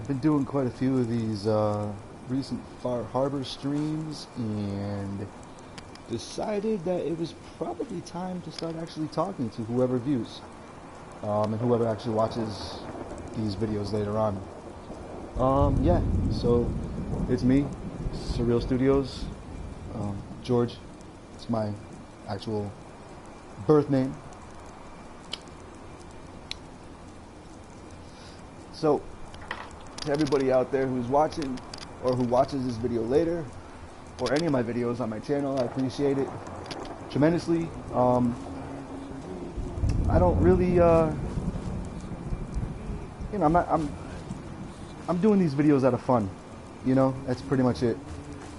I've been doing quite a few of these recent Far Harbor streams and decided that it was probably time to start actually talking to whoever views and whoever actually watches these videos later on. Yeah, so it's me, Surreal Studios, George. It's my actual birth name. So, to everybody out there who's watching or who watches this video later, or any of my videos on my channel, I appreciate it tremendously. I don't really, you know, I'm doing these videos out of fun. You know, that's pretty much it.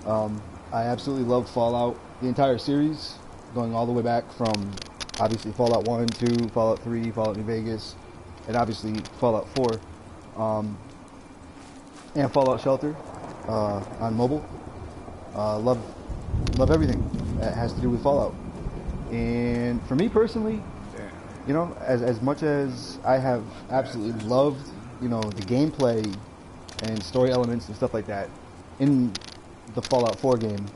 I absolutely love Fallout, the entire series, going all the way back from obviously Fallout 1, 2, Fallout 3, Fallout New Vegas, and obviously Fallout 4. And Fallout Shelter on mobile. Love everything that has to do with Fallout. And for me personally, you know, as much as I have absolutely loved, you know, the gameplay and story elements and stuff like that in the Fallout 4 game,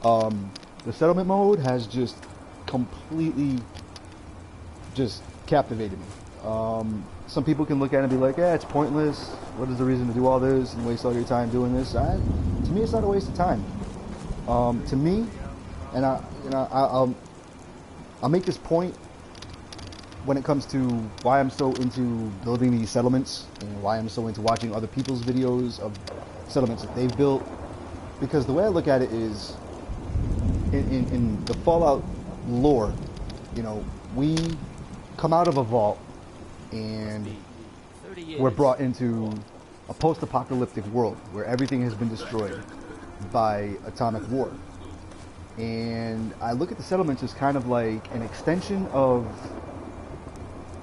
the settlement mode has just completely just captivated me. Some people can look at it and be like, yeah, it's pointless. What is the reason to do all this and waste all your time doing this? To me, it's not a waste of time. To me, and I'll make this point when it comes to why I'm so into building these settlements and why I'm so into watching other people's videos of settlements that they've built. Because the way I look at it is, in the Fallout lore, you know, we come out of a vault and we're brought into a post-apocalyptic world where everything has been destroyed by atomic war. And I look at the settlements as kind of like an extension of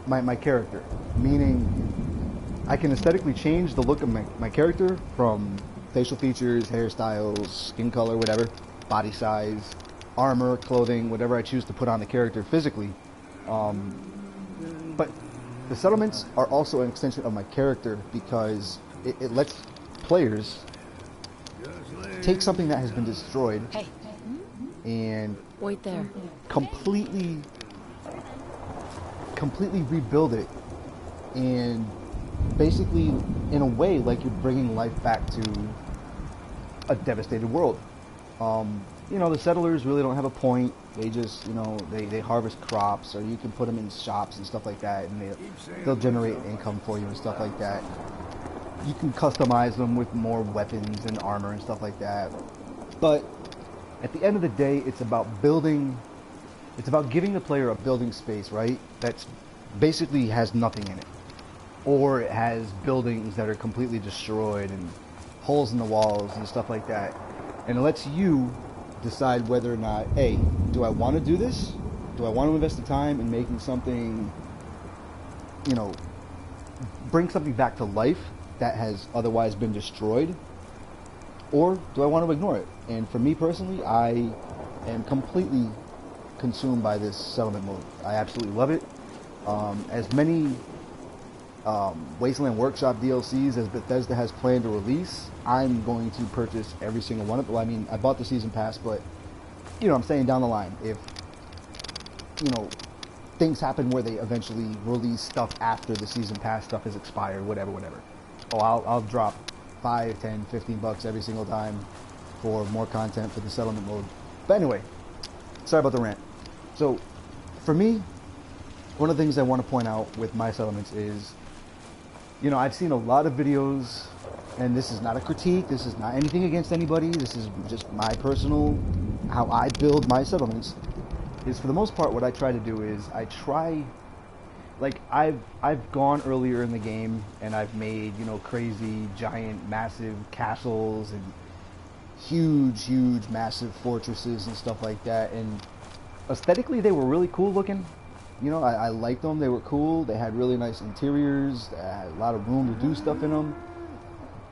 my character, meaning I can aesthetically change the look of my character from facial features, hairstyles, skin color, whatever, body size, armor, clothing, whatever I choose to put on the character physically. But the settlements are also an extension of my character because it lets players take something that has been destroyed and wait there. completely rebuild it, and basically in a way like you're bringing life back to a devastated world. You know, the settlers really don't have a point. They just, you know, they harvest crops, or you can put them in shops and stuff like that, and they'll generate income for you and stuff like that. You can customize them with more weapons and armor and stuff like that. But at the end of the day, it's about building, it's about giving the player a building space, right? That's basically has nothing in it. Or it has buildings that are completely destroyed and holes in the walls and stuff like that. And it lets you decide whether or not, hey, do I want to do this? Do I want to invest the time in making something, you know, bring something back to life that has otherwise been destroyed? Or do I want to ignore it? And for me personally, I am completely consumed by this settlement mode. I absolutely love it. As many Wasteland Workshop DLCs as Bethesda has planned to release, I'm going to purchase every single one of them. Well, I mean, I bought the season pass, but you know, I'm saying down the line, if you know things happen where they eventually release stuff after the season pass stuff has expired, whatever, oh, I'll drop 5, 10, 15 bucks every single time for more content for the settlement mode. But anyway, sorry about the rant. So for me, one of the things I want to point out with my settlements is, you know, I've seen a lot of videos, and this is not a critique, this is not anything against anybody, this is just my personal, how I build my settlements, is for the most part what I try to do is I try, like I've gone earlier in the game and I've made, you know, crazy, giant, massive castles and huge, massive fortresses and stuff like that, and aesthetically they were really cool looking. You know, I liked them. They were cool. They had really nice interiors. They had a lot of room to do stuff in them.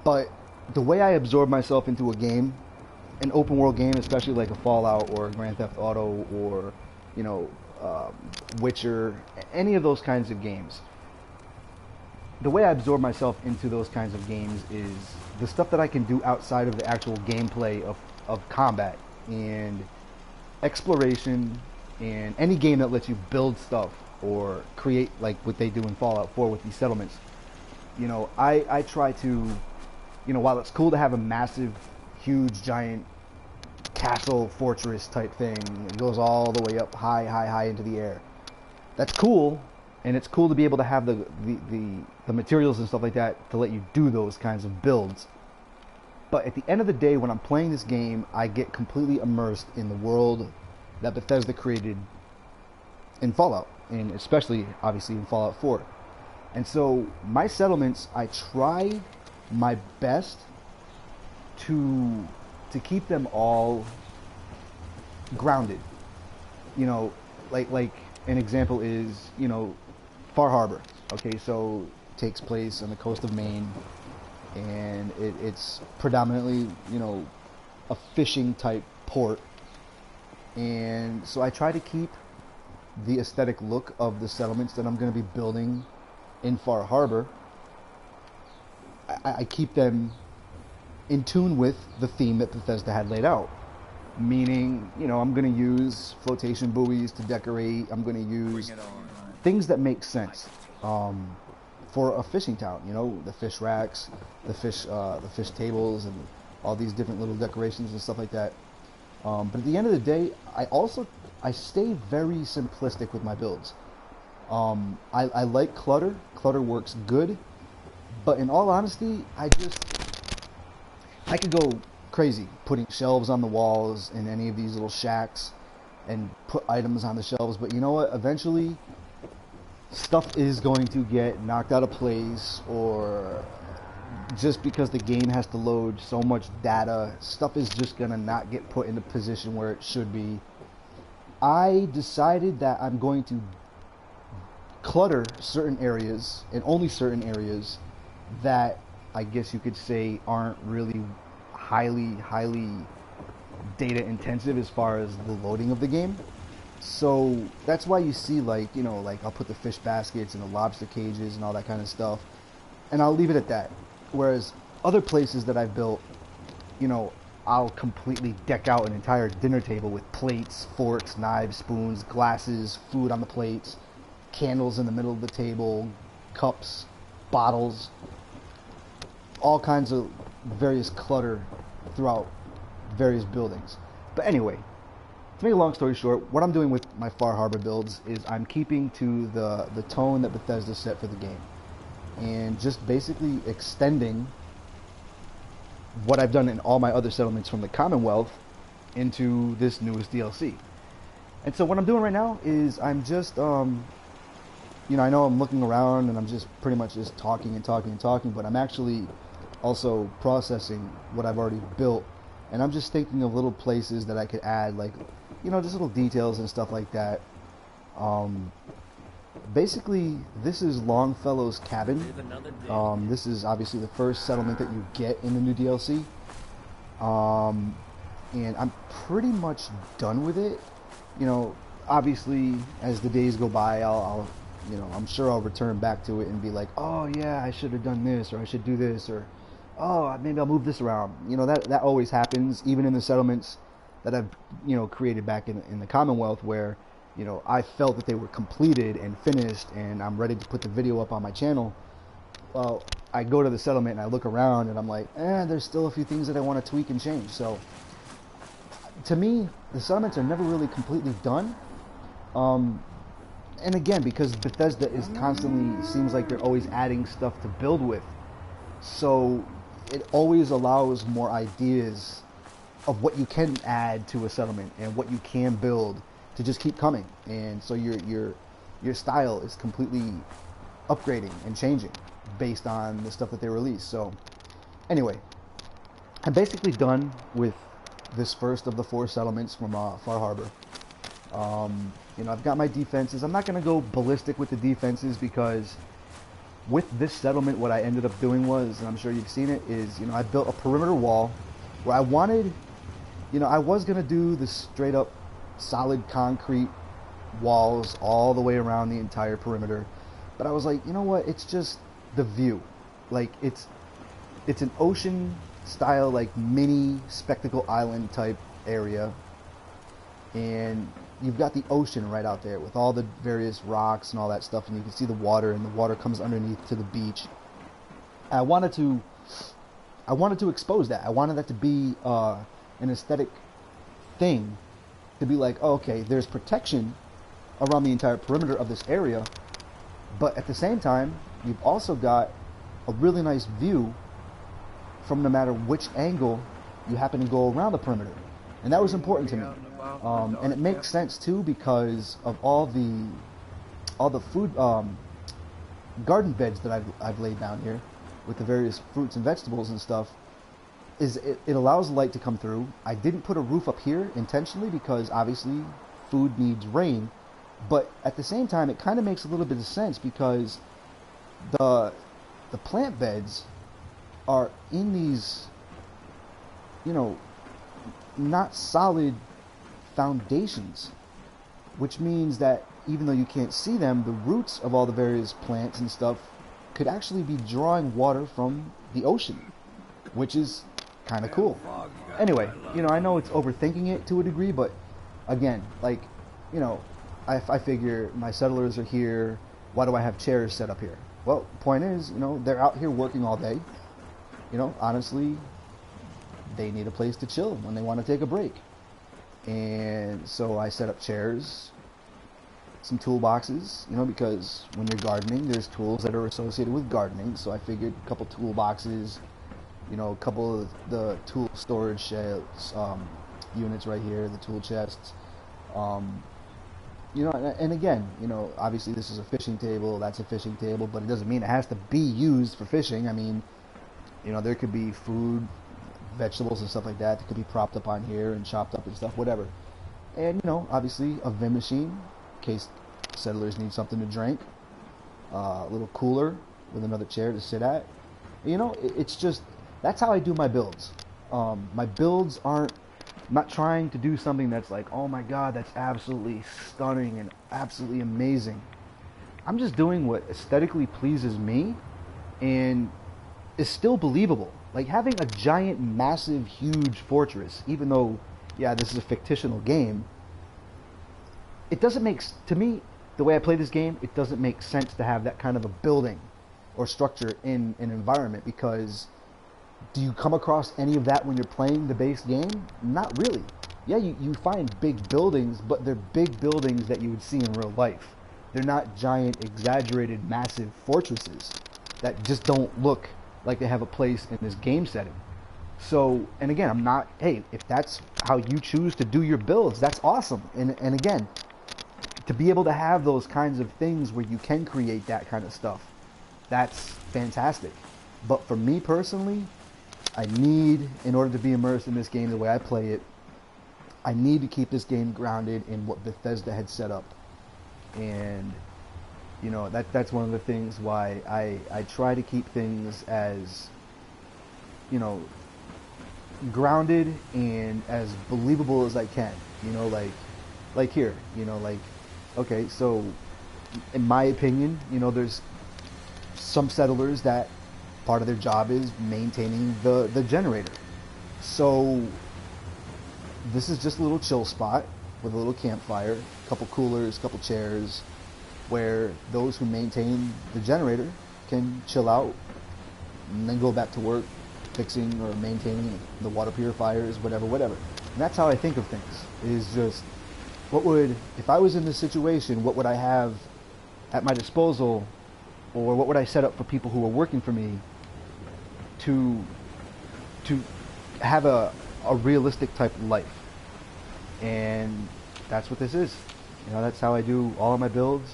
But the way I absorb myself into a game, an open world game, especially like a Fallout or a Grand Theft Auto or, you know, Witcher, any of those kinds of games, the way I absorb myself into those kinds of games is the stuff that I can do outside of the actual gameplay of combat and exploration, and any game that lets you build stuff or create like what they do in Fallout 4 with these settlements. I try to, while it's cool to have a massive, huge, giant castle, fortress type thing, it goes all the way up high, high, high into the air. That's cool, and it's cool to be able to have the materials and stuff like that to let you do those kinds of builds. But at the end of the day, when I'm playing this game, I get completely immersed in the world that Bethesda created in Fallout, and especially, obviously, in Fallout 4. And so, my settlements, I try my best to keep them all grounded. Like an example is, Far Harbor. Okay, so takes place on the coast of Maine, and it's predominantly, a fishing type port. And so I try to keep the aesthetic look of the settlements that I'm going to be building in Far Harbor. I keep them in tune with the theme that Bethesda had laid out. Meaning, I'm going to use flotation buoys to decorate. I'm going to use things that make sense for a fishing town. The fish racks, the fish tables, and all these different little decorations and stuff like that. But at the end of the day, I stay very simplistic with my builds. I like clutter. Clutter works good. But in all honesty, I could go crazy putting shelves on the walls in any of these little shacks and put items on the shelves. But you know what? Eventually, stuff is going to get knocked out of place, or just because the game has to load so much data, stuff is just going to not get put in the position where it should be. I decided that I'm going to clutter certain areas, and only certain areas, that I guess you could say aren't really highly data intensive as far as the loading of the game. So that's why you see like I'll put the fish baskets and the lobster cages and all that kind of stuff, and I'll leave it at that. Whereas other places that I've built, I'll completely deck out an entire dinner table with plates, forks, knives, spoons, glasses, food on the plates, candles in the middle of the table, cups, bottles, all kinds of various clutter throughout various buildings. But anyway, to make a long story short, what I'm doing with my Far Harbor builds is I'm keeping to the tone that Bethesda set for the game, and just basically extending what I've done in all my other settlements from the Commonwealth into this newest DLC. And so what I'm doing right now is I'm just I know I'm looking around and I'm just pretty much just talking and talking and talking, but I'm actually also processing what I've already built, and I'm just thinking of little places that I could add, like, just little details and stuff like that. Basically, this is Longfellow's cabin. This is obviously the first settlement that you get in the new DLC. And I'm pretty much done with it. Obviously, as the days go by, I'm sure I'll return back to it and be like, oh yeah, I should have done this, or I should do this, or oh, maybe I'll move this around. That always happens, even in the settlements that I've, created back in the Commonwealth, where, I felt that they were completed and finished and I'm ready to put the video up on my channel. Well, I go to the settlement and I look around and I'm like, there's still a few things that I want to tweak and change. So, to me, the settlements are never really completely done. And again, because Bethesda is constantly, seems like they're always adding stuff to build with. So, it always allows more ideas of what you can add to a settlement and what you can build to just keep coming. And so your style is completely upgrading and changing based on the stuff that they release. So anyway, I'm basically done with this first of the 4 settlements from Far Harbor. I've got my defenses. I'm not going to go ballistic with the defenses, because with this settlement, what I ended up doing was, and I'm sure you've seen it, is, I built a perimeter wall where I wanted, I was going to do the straight up solid concrete walls all the way around the entire perimeter. But I was like, you know what, it's just, the view. Like it's an ocean style like mini spectacle island type area, and you've got the ocean right out there with all the various rocks and all that stuff, and you can see the water, and the water comes underneath to the beach. I wanted to expose that. I wanted that to be an aesthetic thing, to be like, oh, okay, there's protection around the entire perimeter of this area, but at the same time, you've also got a really nice view from no matter which angle you happen to go around the perimeter. And that was important to me. And it makes sense too because of all the food garden beds that I've laid down here with the various fruits and vegetables and stuff. It allows light to come through. I didn't put a roof up here intentionally because obviously food needs rain, but at the same time it kind of makes a little bit of sense because the plant beds are in these, you know, not solid foundations, which means that even though you can't see them, the roots of all the various plants and stuff could actually be drawing water from the ocean, which is kind of cool. Anyway, you know, I know it's overthinking it to a degree, but again, like, you know, I figure my settlers are here. Why do I have chairs set up here? Well, point is, you know, they're out here working all day. You know, honestly, they need a place to chill when they want to take a break. And so I set up chairs, some toolboxes, you know, because when you're gardening, there's tools that are associated with gardening. So I figured a couple toolboxes, you know, a couple of the tool storage shelves, units right here, the tool chests. You know, and again, you know, obviously this is a fishing table, that's a fishing table, but it doesn't mean it has to be used for fishing. I mean, you know, there could be food, vegetables and stuff like that that could be propped up on here and chopped up and stuff, whatever. And, you know, obviously a Vim machine in case settlers need something to drink. A little cooler with another chair to sit at. You know, it's just, that's how I do my builds. My builds aren't, I'm not trying to do something that's like, oh my god, that's absolutely stunning and absolutely amazing. I'm just doing what aesthetically pleases me and is still believable. Like having a giant, massive, huge fortress, even though, yeah, this is a fictional game, it doesn't make, to me, the way I play this game, it doesn't make sense to have that kind of a building or structure in an environment, because do you come across any of that when you're playing the base game? Not really. Yeah, you find big buildings, but they're big buildings that you would see in real life. They're not giant, exaggerated, massive fortresses that just don't look like they have a place in this game setting. So, and again, I'm not, hey, if that's how you choose to do your builds, that's awesome. And again, to be able to have those kinds of things where you can create that kind of stuff, that's fantastic. But for me personally, I need, in order to be immersed in this game the way I play it, I need to keep this game grounded in what Bethesda had set up. And, you know, that's one of the things why I try to keep things as, you know, grounded and as believable as I can. You know, like here, you know, like, okay, so in my opinion, you know, there's some settlers that part of their job is maintaining the generator. So this is just a little chill spot with a little campfire, a couple coolers, a couple chairs, where those who maintain the generator can chill out and then go back to work fixing or maintaining the water purifiers, whatever. And that's how I think of things, is just, what would, if I was in this situation, what would I have at my disposal, or what would I set up for people who are working for me to have a realistic type of life. And that's what this is. You know, that's how I do all of my builds.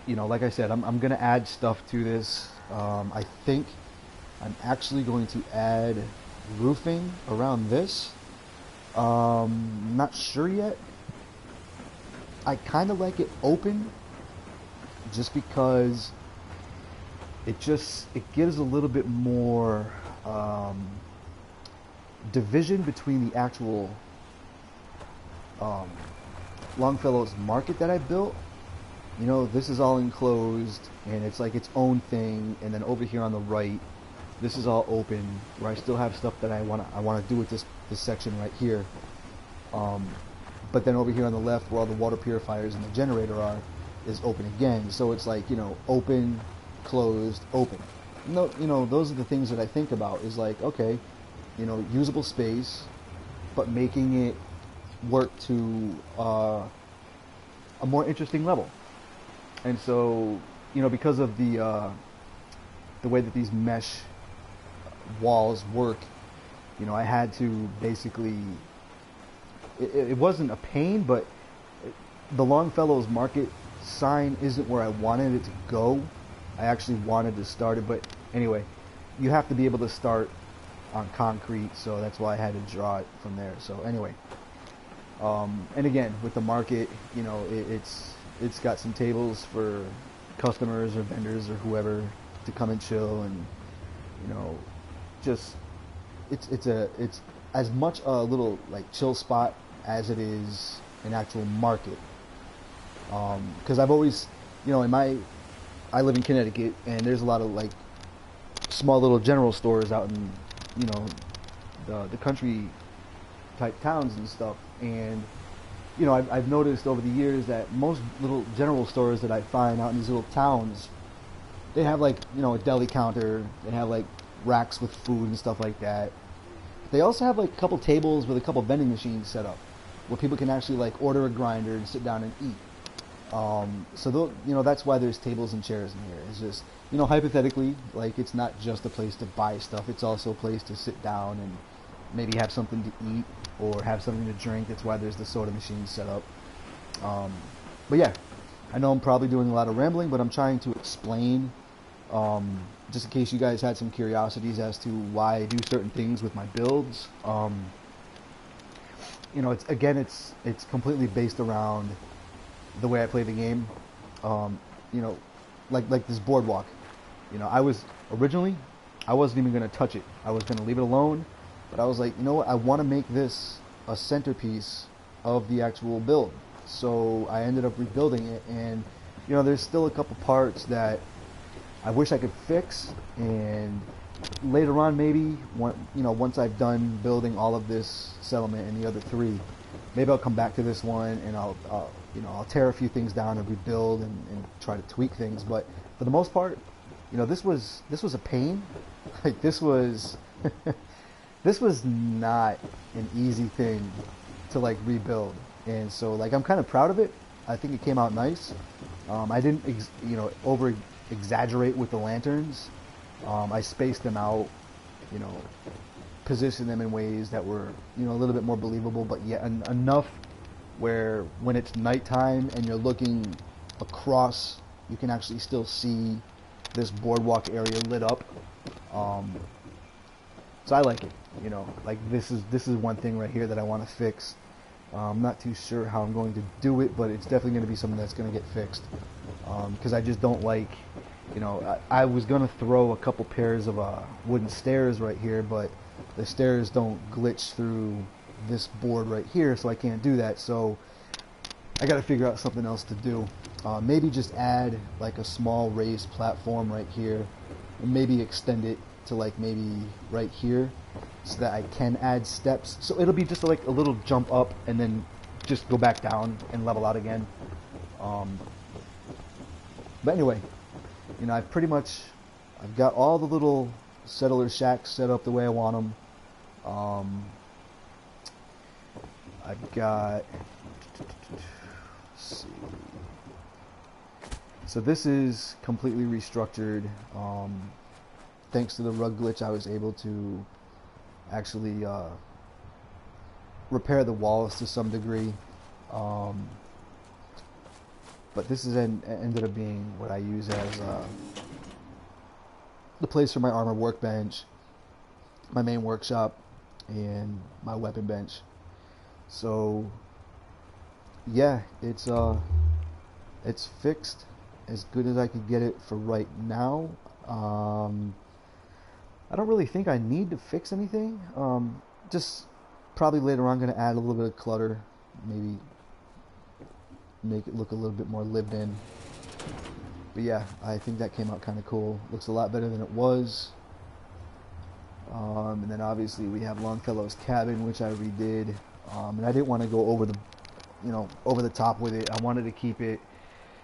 You know, like I said, I'm going to add stuff to this. I think I'm actually going to add roofing around this. Not sure yet. I kind of like it open just because it gives a little bit more division between the actual Longfellow's market that I built you know, this is all enclosed and it's like its own thing, and then over here on the right, this is all open where I still have stuff that I want to do with this section right here. Um, but then over here on the left, where all the water purifiers and the generator are, is open again. So it's like, you know, open, closed, open. No, you know, those are the things that I think about. Is like, okay, you know, usable space, but making it work to a more interesting level. And so, you know, because of the way that these mesh walls work, you know, I had to basically. It wasn't a pain, but the Longfellow's Market sign isn't where I wanted it to go. I actually wanted to start it, but anyway, you have to be able to start on concrete, so that's why I had to draw it from there. So anyway, and again, with the market, you know, it's got some tables for customers or vendors or whoever to come and chill, and you know, just it's as much a little like chill spot as it is an actual market. Because I've always, you know, I live in Connecticut, and there's a lot of like small little general stores out in, you know, the country type towns and stuff. And you know, I've noticed over the years that most little general stores that I find out in these little towns, they have like, you know, a deli counter, they have like racks with food and stuff like that. They also have like a couple tables with a couple vending machines set up where people can actually like order a grinder and sit down and eat. So you know, that's why there's tables and chairs in here. It's just, you know, hypothetically, like it's not just a place to buy stuff. It's also a place to sit down and maybe have something to eat or have something to drink. That's why there's the soda machine set up. But yeah, I know I'm probably doing a lot of rambling, but I'm trying to explain, just in case you guys had some curiosities as to why I do certain things with my builds. You know, it's completely based around the way I play the game. You know, like this boardwalk. You know, originally I wasn't even going to touch it. I was going to leave it alone, but I was like, you know what? I want to make this a centerpiece of the actual build. So I ended up rebuilding it, and you know, there's still a couple parts that I wish I could fix, and later on, maybe once I've done building all of this settlement and the other three, maybe I'll come back to this one and I'll tear a few things down and rebuild and try to tweak things. But for the most part, you know, this was a pain. Like this was this was not an easy thing to like rebuild, and so like I'm kind of proud of it. I think it came out nice. I didn't over exaggerate with the lanterns. I spaced them out, you know, positioned them in ways that were, you know, a little bit more believable, but yet enough where when it's nighttime and you're looking across, you can actually still see this boardwalk area lit up. So I like it, you know, like this is one thing right here that I want to fix. I'm not too sure how I'm going to do it, but it's definitely going to be something that's going to get fixed. Because I just don't like, you know, I was going to throw a couple pairs of wooden stairs right here, but the stairs don't glitch through this board right here, so I can't do that. So I got to figure out something else to do. Maybe just add like a small raised platform right here, and maybe extend it to like maybe right here, so that I can add steps. So it'll be just like a little jump up and then just go back down and level out again. But anyway, you know, I've got all the little settler shacks set up the way I want them. I've got, let's see. So this is completely restructured. Thanks to the rug glitch, I was able to actually repair the walls to some degree. But this is ended up being what I use as the place for my armor workbench, my main workshop, and my weapon bench. So yeah, it's fixed as good as I could get it for right now. I don't really think I need to fix anything. Just probably later on going to add a little bit of clutter, maybe make it look a little bit more lived in. But yeah, I think that came out kind of cool. Looks a lot better than it was. And then obviously we have Longfellow's cabin, which I redid. And I didn't want to go over the, over the top with it. I wanted to keep it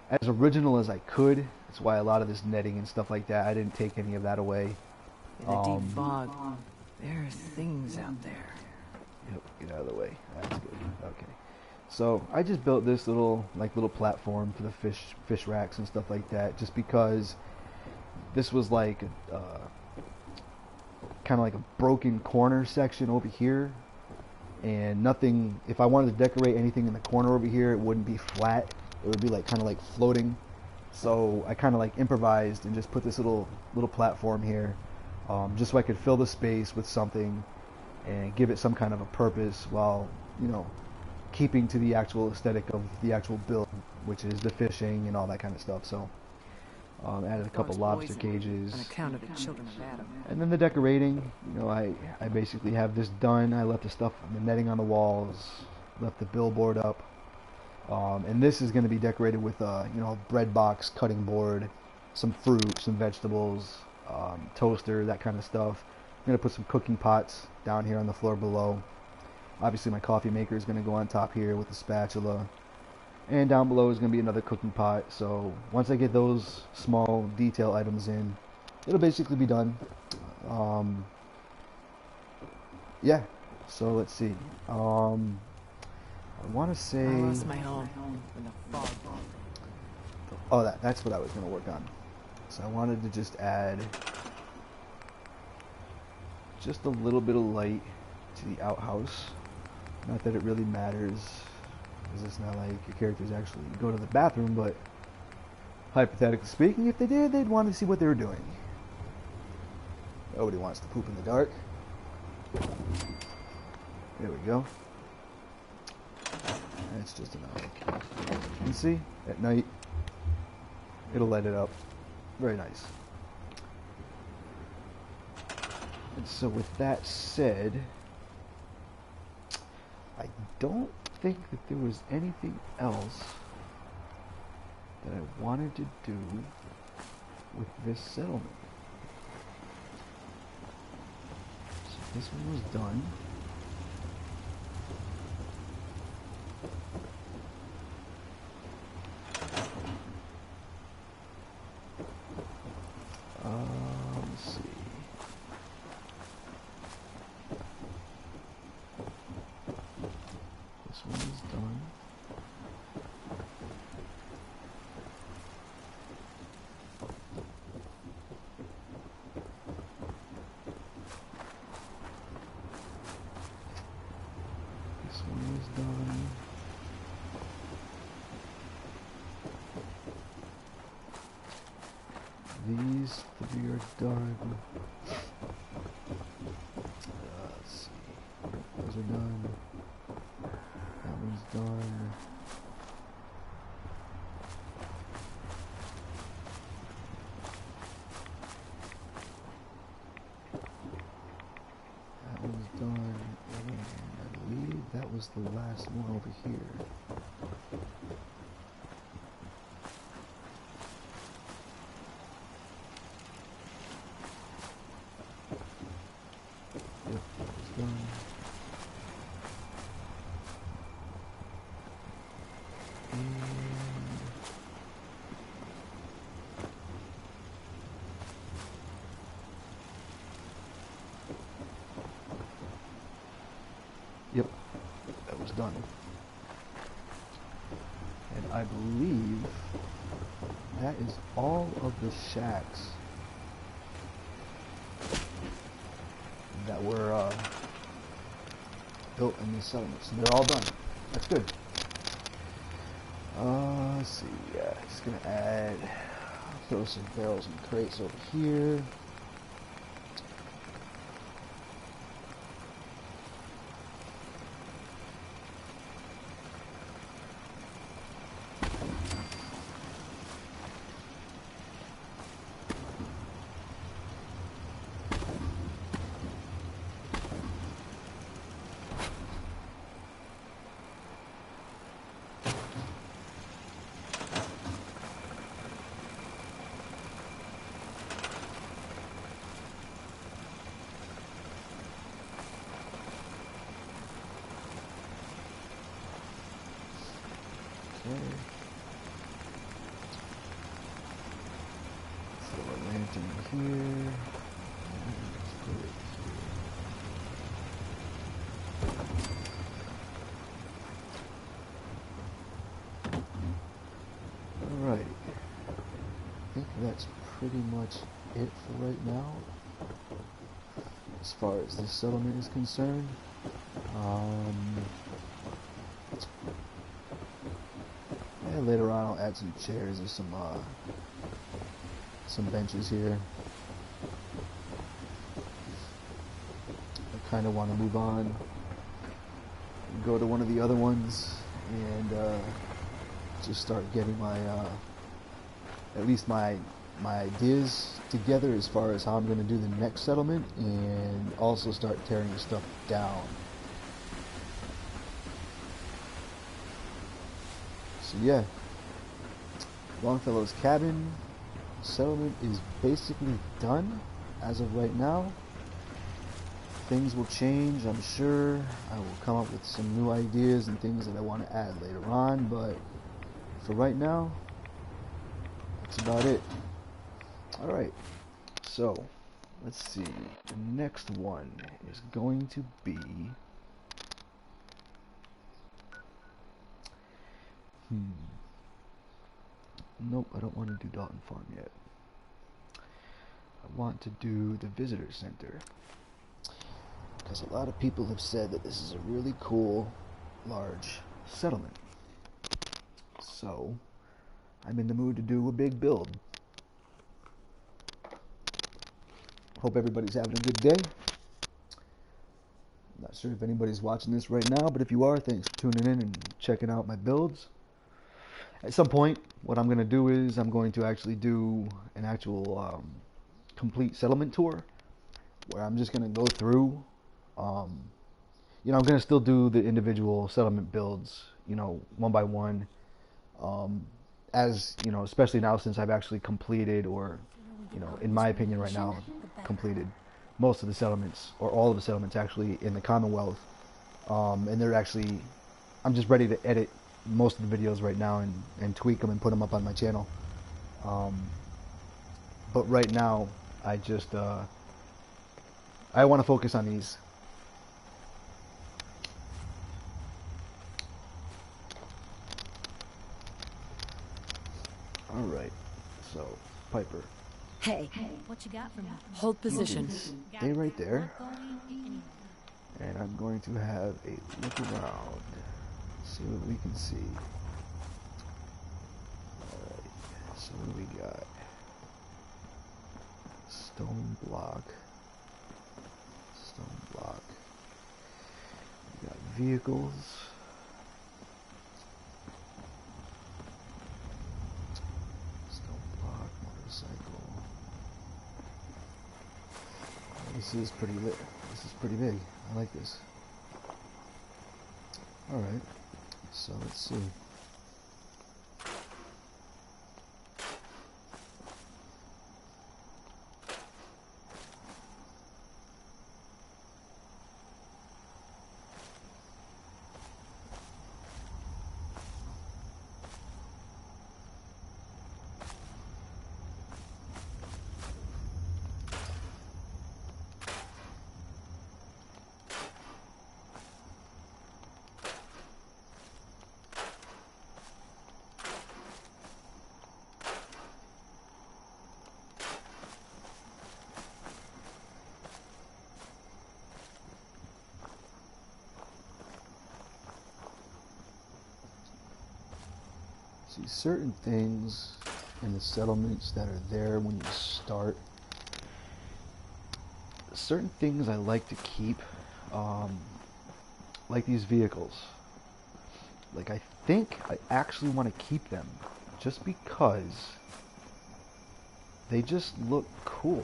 as original as I could. That's why a lot of this netting and stuff like that, I didn't take any of that away. In the deep fog, there are things out there. Yep, get out of the way. That's good. Okay. So I just built this little platform for the fish racks and stuff like that, just because this was like kind of like a broken corner section over here, and nothing. If I wanted to decorate anything in the corner over here, it wouldn't be flat. It would be like kind of like floating. So I kind of like improvised and just put this little platform here, just so I could fill the space with something and give it some kind of a purpose while keeping to the actual aesthetic of the actual build, which is the fishing and all that kind of stuff. So added a couple lobster cages. On account of the children of Adam. And then the decorating, I basically have this done. I left the stuff, the netting on the walls, left the billboard up. And this is going to be decorated with bread box, cutting board, some fruit, some vegetables, toaster, that kind of stuff. I'm going to put some cooking pots down here on the floor below. Obviously my coffee maker is going to go on top here with the spatula. And down below is going to be another cooking pot. So once I get those small detail items in, it'll basically be done. Yeah, so let's see. I want to say... I lost my home in the fog. Oh, that's what I was going to work on. So I wanted to just add just a little bit of light to the outhouse. Not that it really matters, because it's not like your characters actually go to the bathroom, but hypothetically speaking, if they did, they'd want to see what they were doing. Nobody wants to poop in the dark. There we go. That's just enough. You can see, at night, it'll light it up. Very nice. And so with that said, I don't think that there was anything else that I wanted to do with this settlement. So this one was done. Let's see. This one is done. This one is done. These three are done. Let's see. Those are done. That one's done. That one's done. And I believe that was the last one over here. Yep, that was done. And I believe that is all of the shacks that were built in these settlements. They're all done. That's good. Let's see. Yeah, just gonna add, throw some barrels and crates over here. in here. Let's put it here. Alright. I think that's pretty much it for right now, as far as this settlement is concerned. Yeah, later on I'll add some chairs or some benches here. I kind of want to move on, go to one of the other ones, and just start getting my at least my ideas together as far as how I'm going to do the next settlement, and also start tearing stuff down. So yeah, Longfellow's cabin settlement is basically done as of right now. Things will change, I'm sure. I will come up with some new ideas and things that I want to add later on, but for right now, that's about it. Alright, so let's see. The next one is going to be nope, I don't want to do Dalton Farm yet. I want to do the visitor center, because a lot of people have said that this is a really cool, large settlement. So, I'm in the mood to do a big build. Hope everybody's having a good day. I'm not sure if anybody's watching this right now, but if you are, thanks for tuning in and checking out my builds. At some point, what I'm going to do is I'm going to actually do an actual complete settlement tour, where I'm just going to go through, you know, I'm going to still do the individual settlement builds, you know, one by one, as, you know, especially now since I've actually completed, or, you know, in my opinion right now, completed most of the settlements, or all of the settlements actually in the Commonwealth, and they're actually, I'm just ready to edit most of the videos right now and tweak them and put them up on my channel. But right now, I just, I want to focus on these. Alright, so, Piper. Hey, what you got for me? Hold position. Stay right there. And I'm going to have a look around. See what we can see. Alright, so what do we got? Stone block. Stone block. We got vehicles. Stone block, motorcycle. This is pretty lit. This is pretty big. I like this. Alright, so let's see. See, certain things in the settlements that are there when you start, certain things I like to keep, like these vehicles. Like, I think I actually want to keep them just because they just look cool.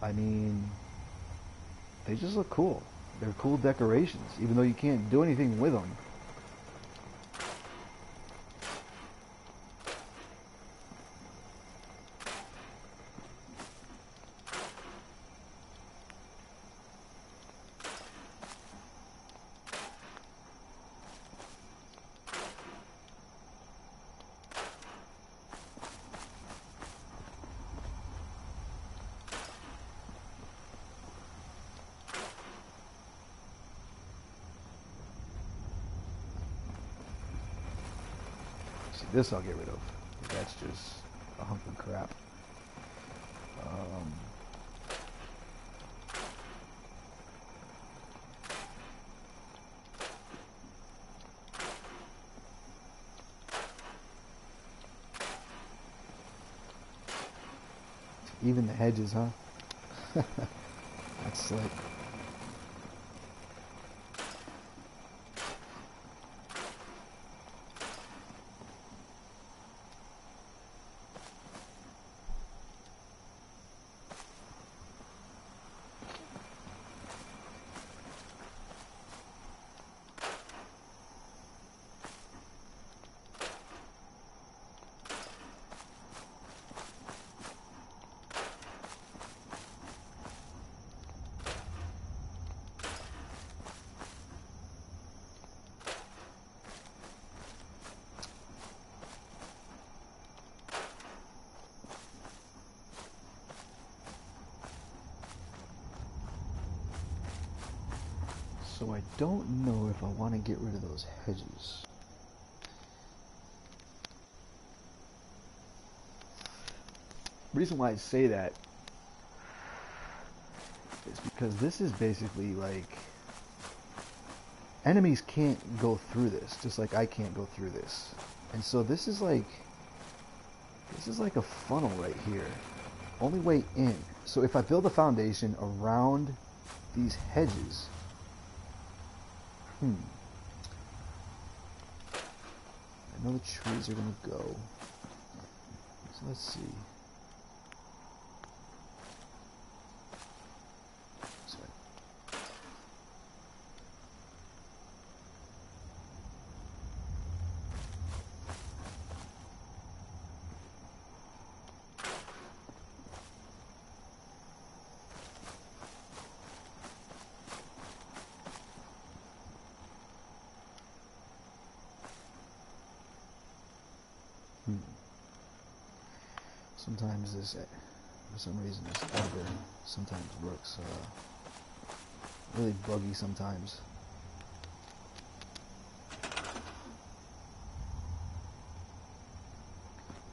I mean, they just look cool. They're cool decorations, even though you can't do anything with them. This I'll get rid of. That's just a hunk of crap. Um, even the hedges, huh? That's slick. So I don't know if I want to get rid of those hedges. Reason why I say that is because this is basically like enemies can't go through this, just like I can't go through this. And so this is like a funnel right here. Only way in. So if I build a foundation around these hedges, I know the trees are gonna go. So let's see. Sometimes this, for some reason, this editor sometimes works really buggy sometimes.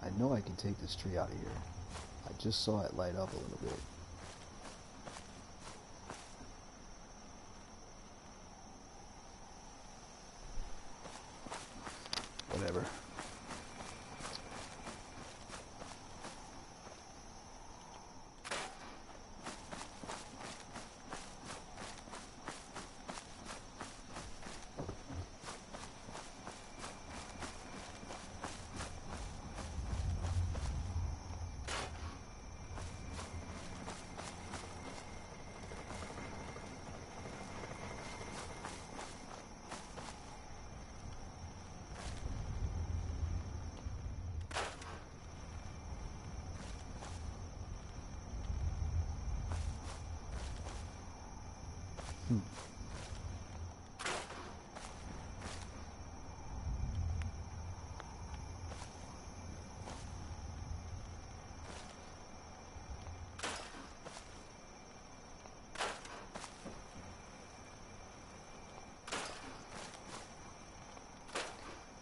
I know I can take this tree out of here. I just saw it light up a little bit. Whatever.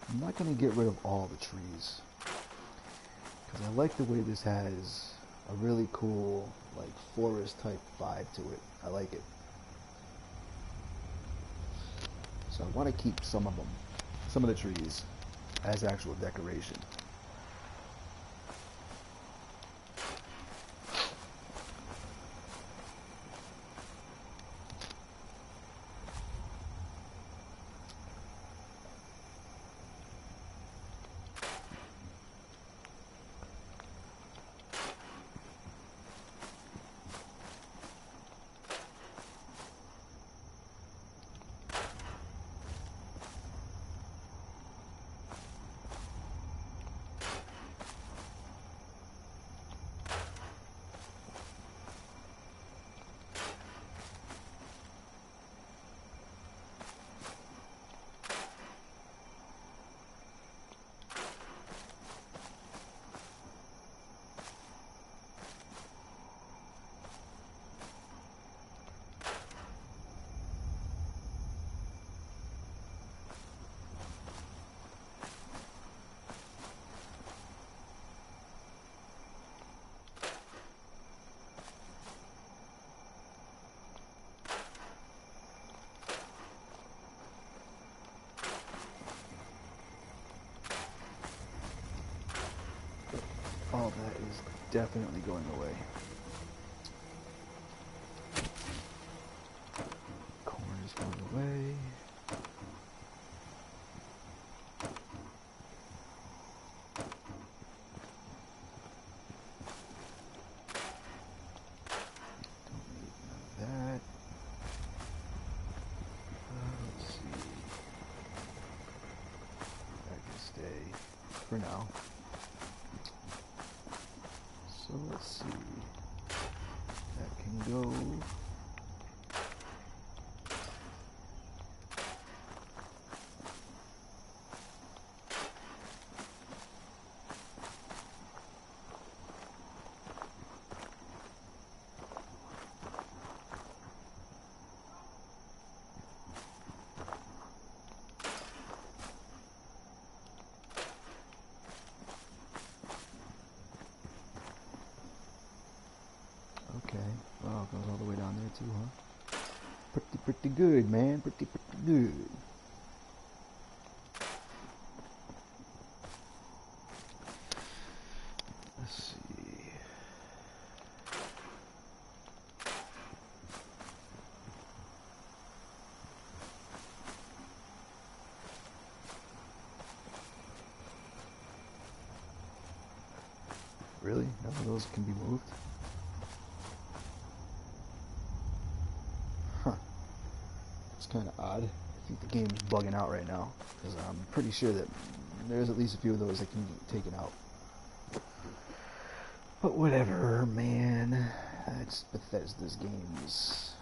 I'm not going to get rid of all the trees because I like the way this has a really cool like forest type vibe to it. I like it. So I want to keep some of them, some of the trees, as actual decoration. definitely going away. Corn is going away. That. Let's see. That can stay for now. So let's see. That can go. Okay, well, it goes all the way down there too, huh? Pretty good, man. Pretty good. Let's see. Really? None of those can be moved? It's kind of odd. I think the game's bugging out right now, because I'm pretty sure that there's at least a few of those that can get taken out. But whatever, man. It's Bethesda's games.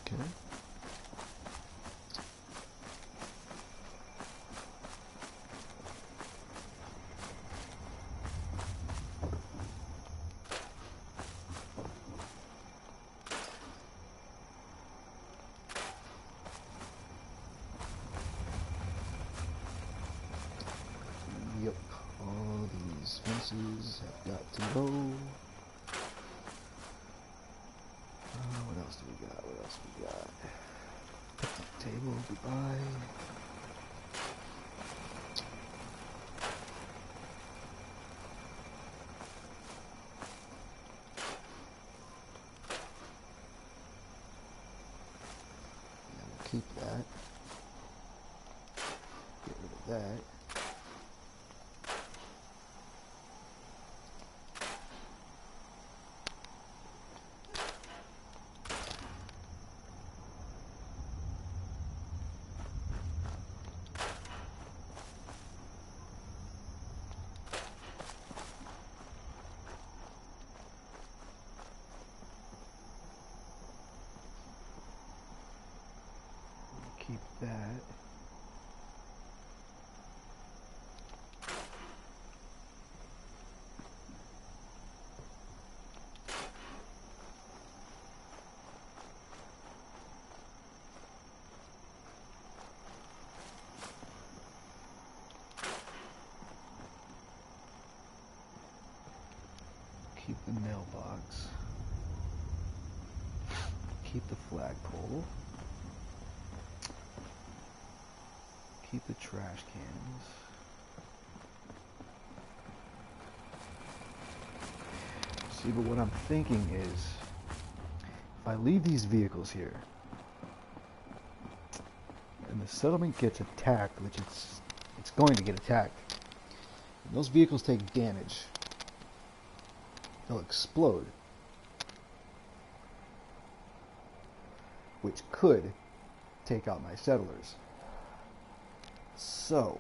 Okay. Yep, all these fences have got to go. What else do we got? What else we got? Picnic table, goodbye. Yeah, we'll keep that. Get rid of that. Keep that. Keep the mailbox. Keep the flagpole. Keep the trash cans. See, but what I'm thinking is, if I leave these vehicles here, and the settlement gets attacked, which it's going to get attacked, and those vehicles take damage, they'll explode, which could take out my settlers. So,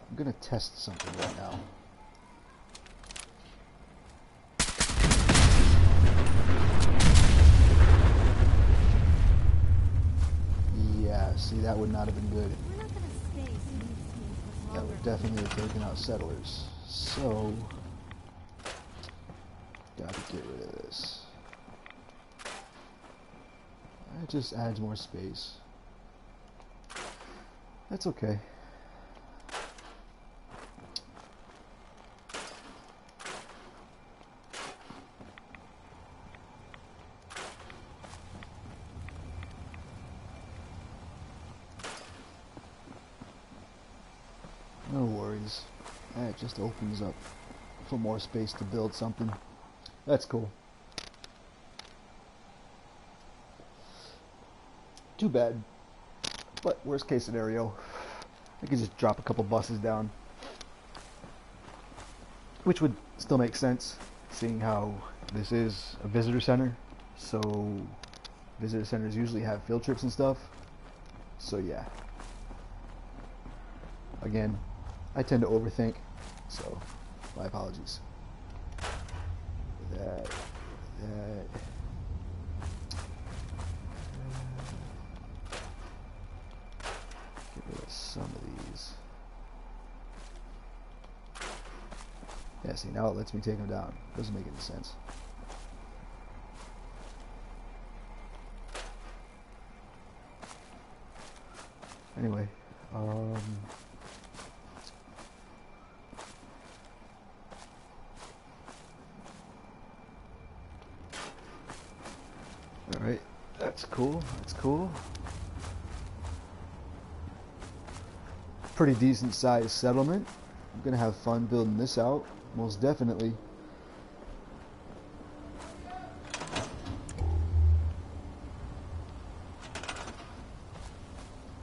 I'm gonna test something right now. that would not have been good. We're not gonna stay so you just That longer. would definitely have taken out settlers. So, gotta get rid of this. It just adds more space. That's okay. No worries. That just opens up for more space to build something. That's cool. Too bad. But worst case scenario, I could just drop a couple buses down. Which would still make sense, seeing how this is a visitor center. So visitor centers usually have field trips and stuff. So yeah. Again, I tend to overthink, so my apologies. That. Get rid of some of these. Yeah, see, now it lets me take them down. Doesn't make any sense. Anyway, alright, that's cool, that's cool. Pretty decent sized settlement. I'm gonna have fun building this out, most definitely.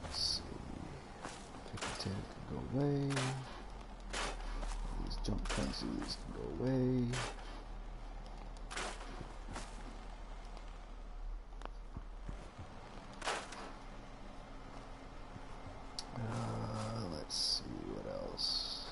Let's see. Pick a tent can go away. These jump fences can go away. Let's see what else.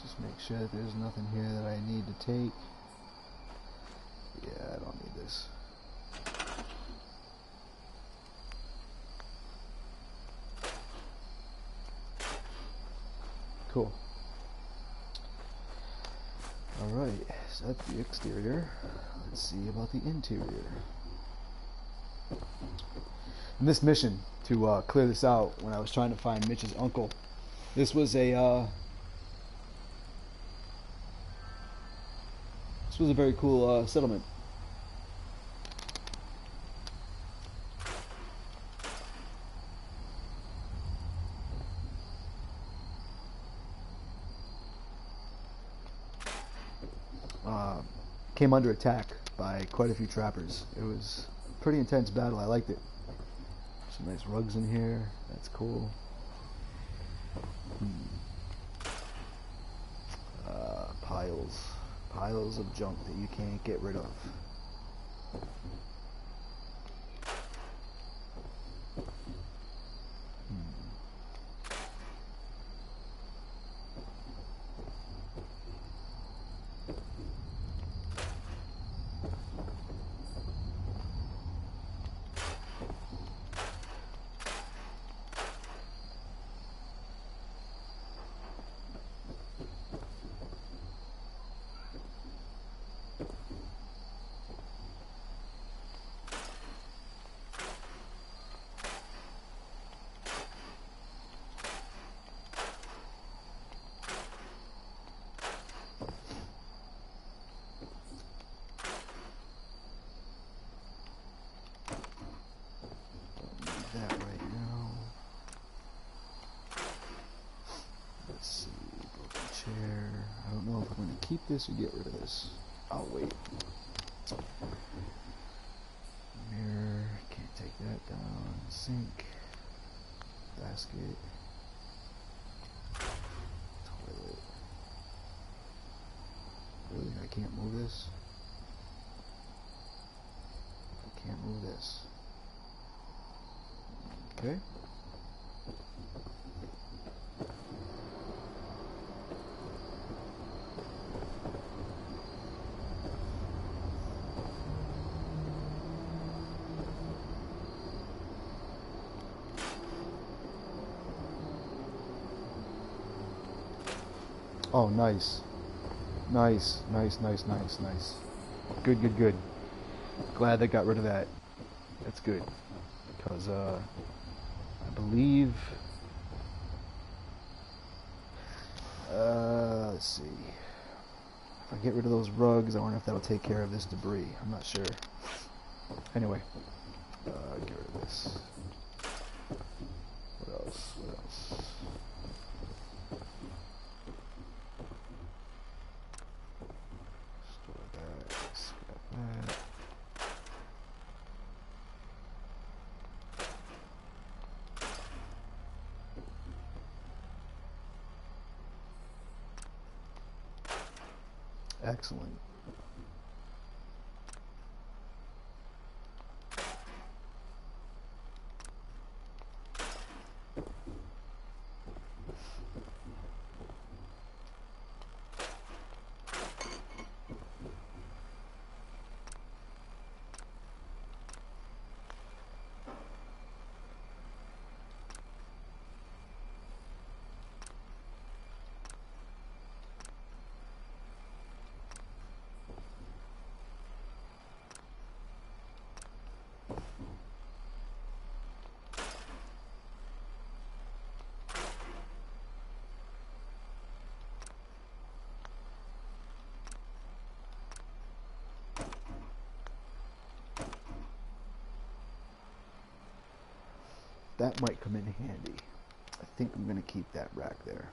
Just make sure that there's nothing here that I need to take. Yeah, I don't need this. Cool. Alright, so that's the exterior. Let's see about the interior. In this mission, to clear this out, when I was trying to find Mitch's uncle, this was a very cool settlement. Came under attack by quite a few trappers. It was a pretty intense battle. I liked it. Some nice rugs in here. That's cool. Piles of junk that you can't get rid of. That right now. Let's see, broken chair. I don't know if I'm going to keep this or get rid of this. I'll wait. Mirror, can't take that down. Sink, basket, toilet. Really, I can't move this. I can't move this. Okay. Oh, nice. Nice, nice, nice, nice, nice. Good, good, good. Glad they got rid of that. That's good. Because, I believe... let's see. If I get rid of those rugs, I wonder if that'll take care of this debris. I'm not sure. Anyway. Get rid of this. What else? What else? Store that. Scrap that. Excellent. That might come in handy. I think I'm going to keep that rack there.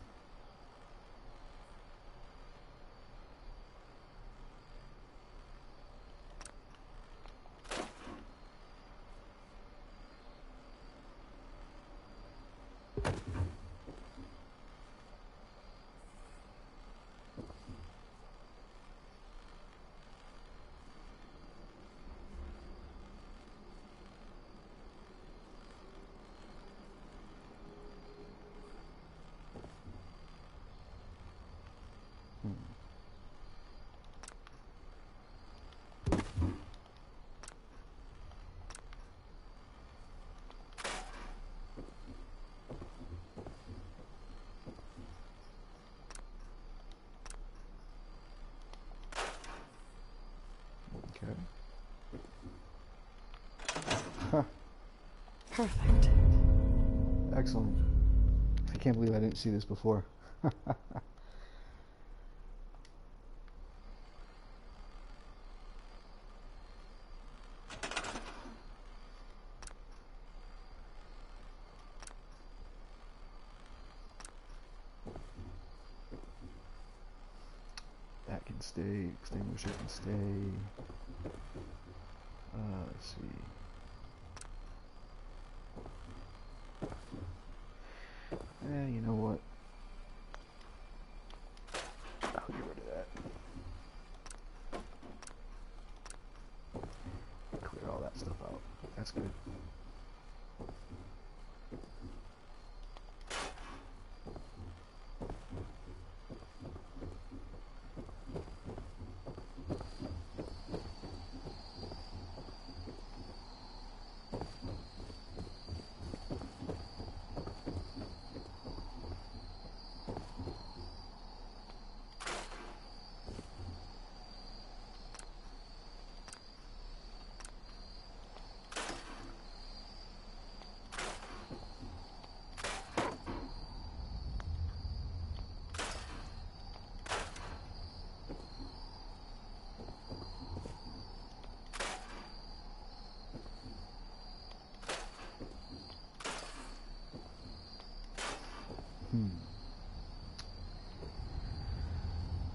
Okay. Perfect. Excellent. I can't believe I didn't see this before. That can stay. Extinguisher can stay. Let's see. You know what? I'll get rid of that. Clear all that stuff out. That's good.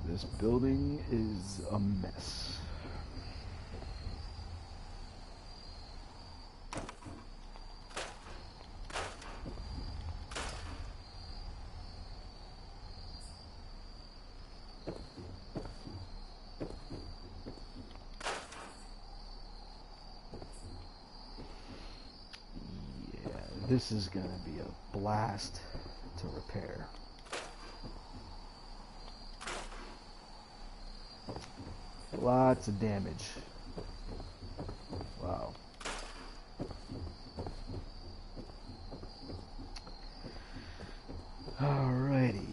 This building is a mess. this is gonna be a blast to repair. Lots of damage. Wow. Alrighty.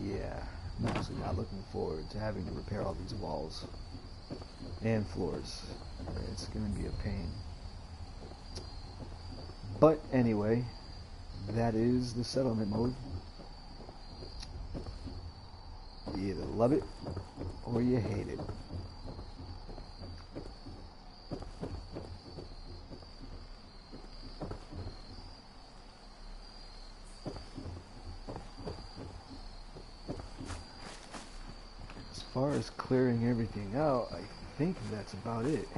Yeah, I'm actually not looking forward to having to repair all these walls and floors. It's gonna be a pain. But anyway, that is the settlement mode. You either love it or you hate it. As far as clearing everything out, I think that's about it.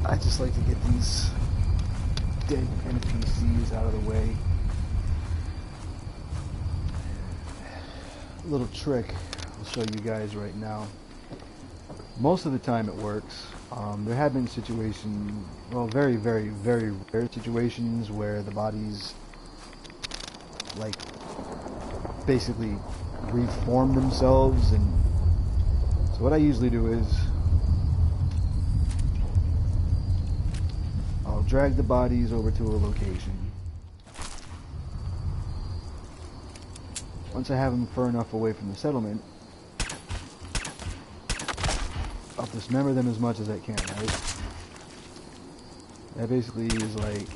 I just like to get these dead NPCs out of the way. A little trick I'll show you guys right now. Most of the time it works. There have been situations, well, very, very, very rare situations where the bodies, like, basically reform themselves, and so what I usually do is I'll drag the bodies over to a location. Once I have them far enough away from the settlement, I'll dismember them as much as I can, right? That basically is like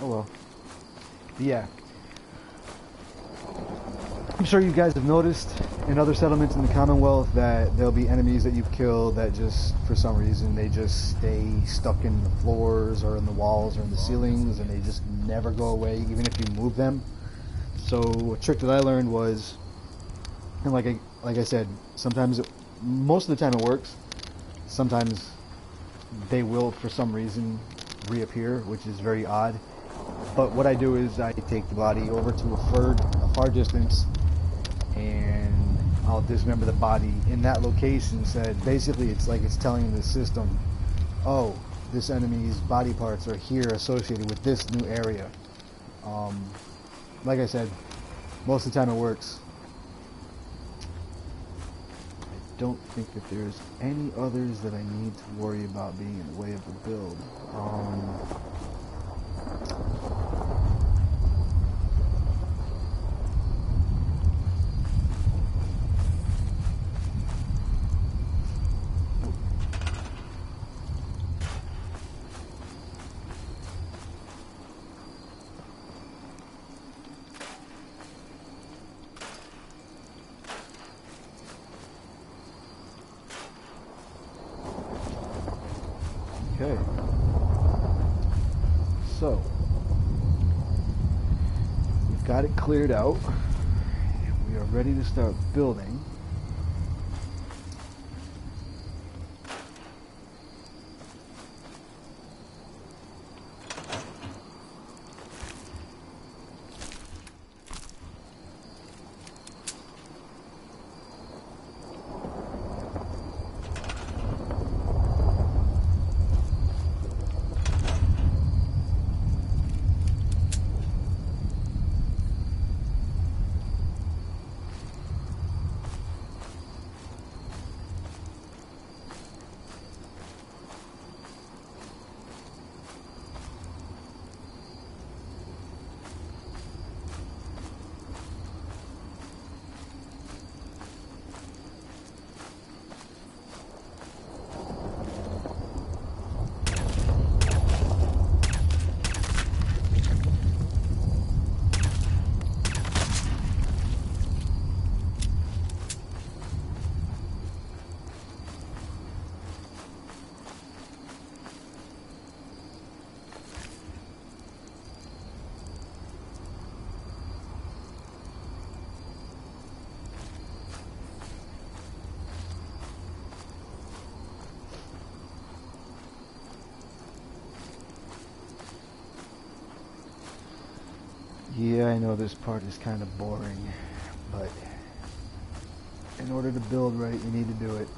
oh well. But yeah. I'm sure you guys have noticed in other settlements in the Commonwealth that there'll be enemies that you've killed that just, for some reason, they just stay stuck in the floors or in the walls or in the ceilings, and they just never go away, even if you move them. So a trick that I learned was, and like I said, most of the time it works. Sometimes they will, for some reason, reappear, which is very odd. But what I do is I take the body over to a far distance, and I'll dismember the body in that location. So basically, it's like it's telling the system, oh, this enemy's body parts are here associated with this new area. Like I said, most of the time it works. I don't think that there's any others that I need to worry about being in the way of the build. Okay, so we've got it cleared out. We are ready to start building. Yeah, I know this part is kind of boring, but in order to build right, you need to do it.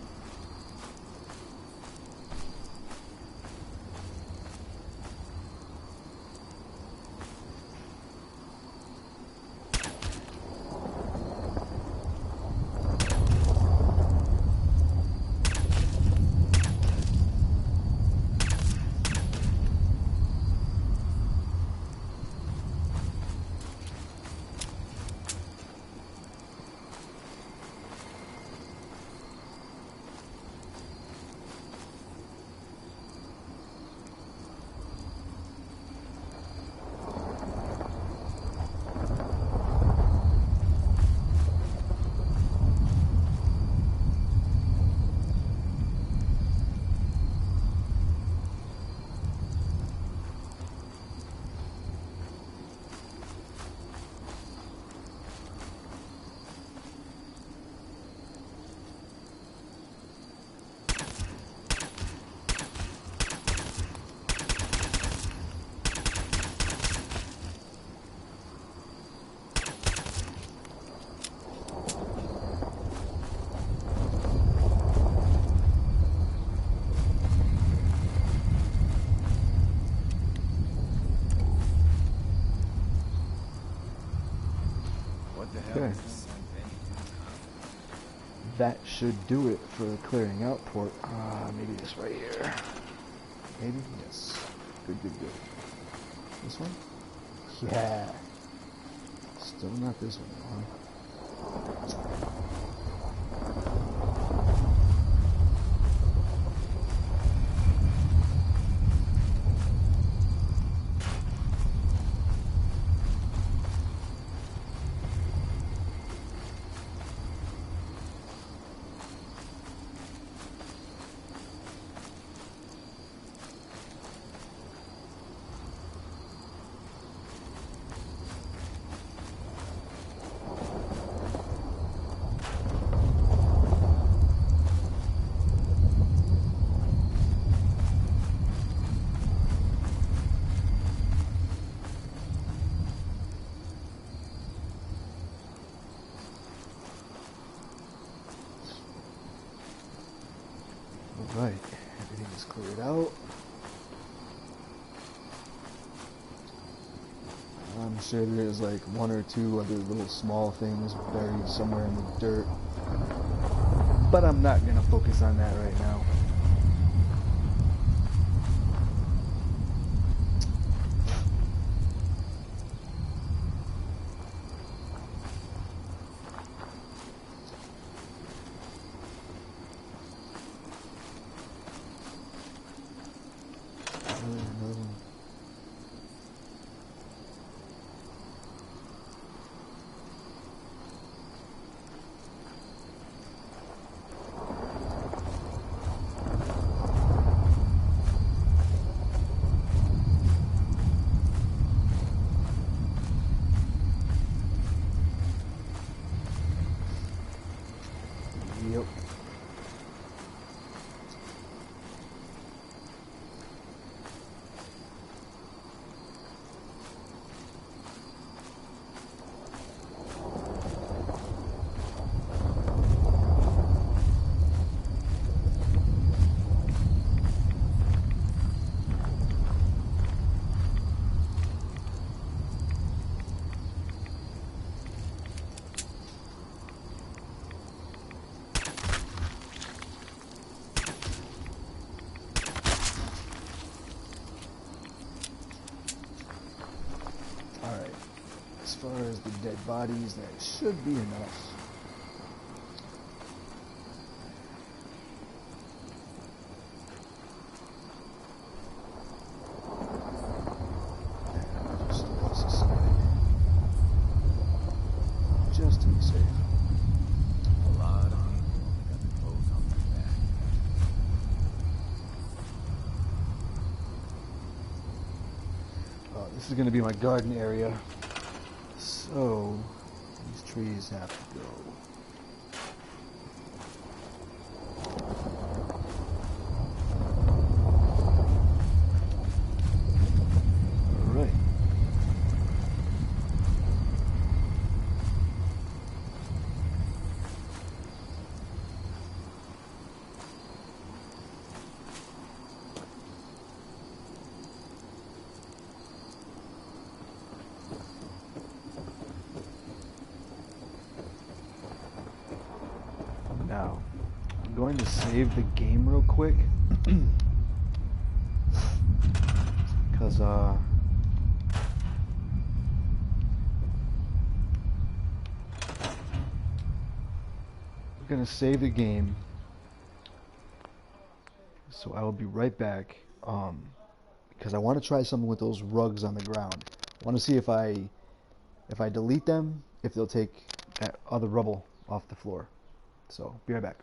Okay. That should do it for the clearing out port. Maybe this right here. Maybe? Yes. Good, good, good. This one? Yeah. Still not this one, huh? Right, everything is cleared out. I'm sure there's like one or two other little small things buried somewhere in the dirt. But I'm not going to focus on that right now. Yep. As far as the dead bodies, that should be enough. Just toss aside. Just to be safe. Blood on. Got the clothes on my back. This is going to be my garden area. So, these trees have to go. Alright. Now, I'm going to save the game real quick. Because, I'm going to save the game. So I will be right back. Because I want to try something with those rugs on the ground. I want to see if I delete them, if they'll take that other rubble off the floor. So, be right back.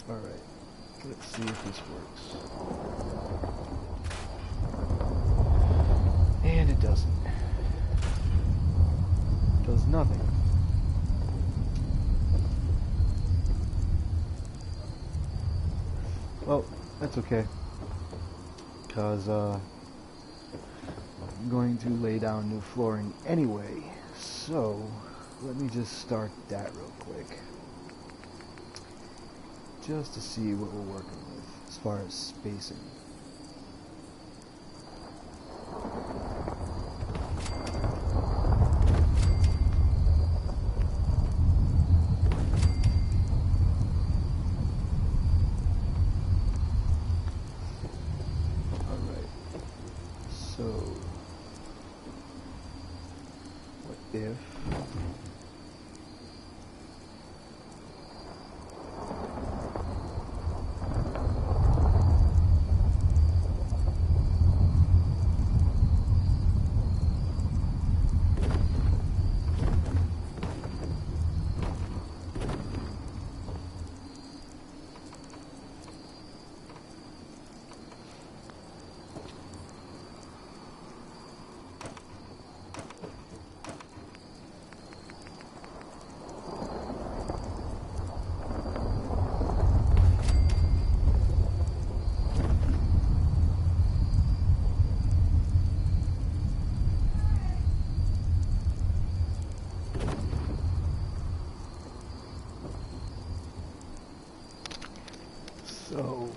Alright, let's see if this works. And it doesn't. Does nothing. Well, that's okay. Because, I'm going to lay down new flooring anyway. So, let me just start that real quick. Just to see what we're working with as far as spacing. Alright. So, what if... So,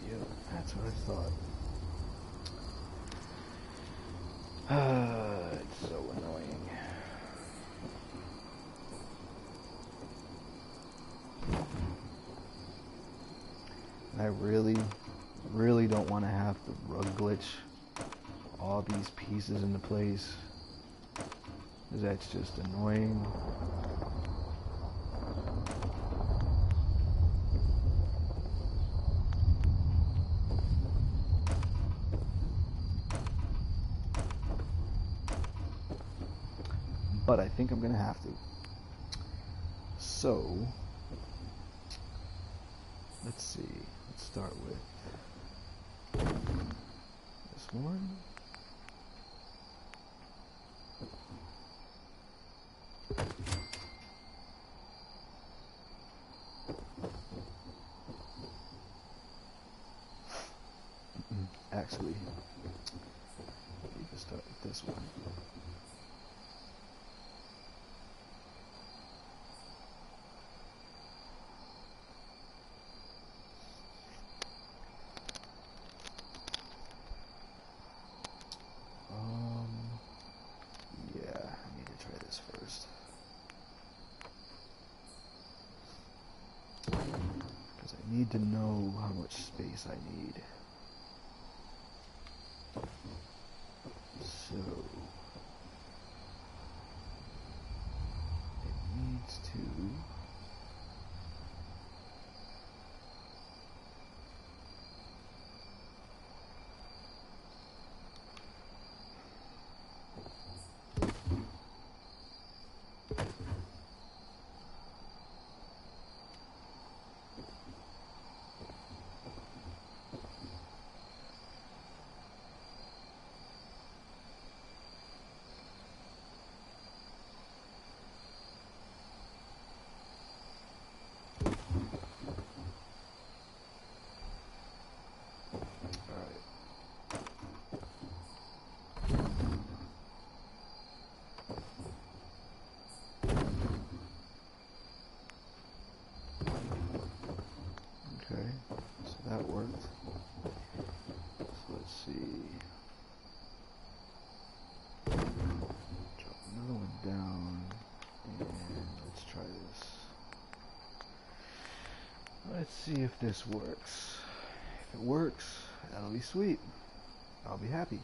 yep, that's what I thought. It's so annoying. I really don't want to have to rug glitch all these pieces into place, 'cause that's just annoying. But I think I'm gonna have to. So, let's see. Let's start with this one. Actually, we can start with this one. Yeah, I need to try this first. Because I need to know how much space I need. So, it needs to... Okay, so that worked. So let's see. Drop another one down, and let's try this. Let's see if this works. If it works, that'll be sweet. I'll be happy.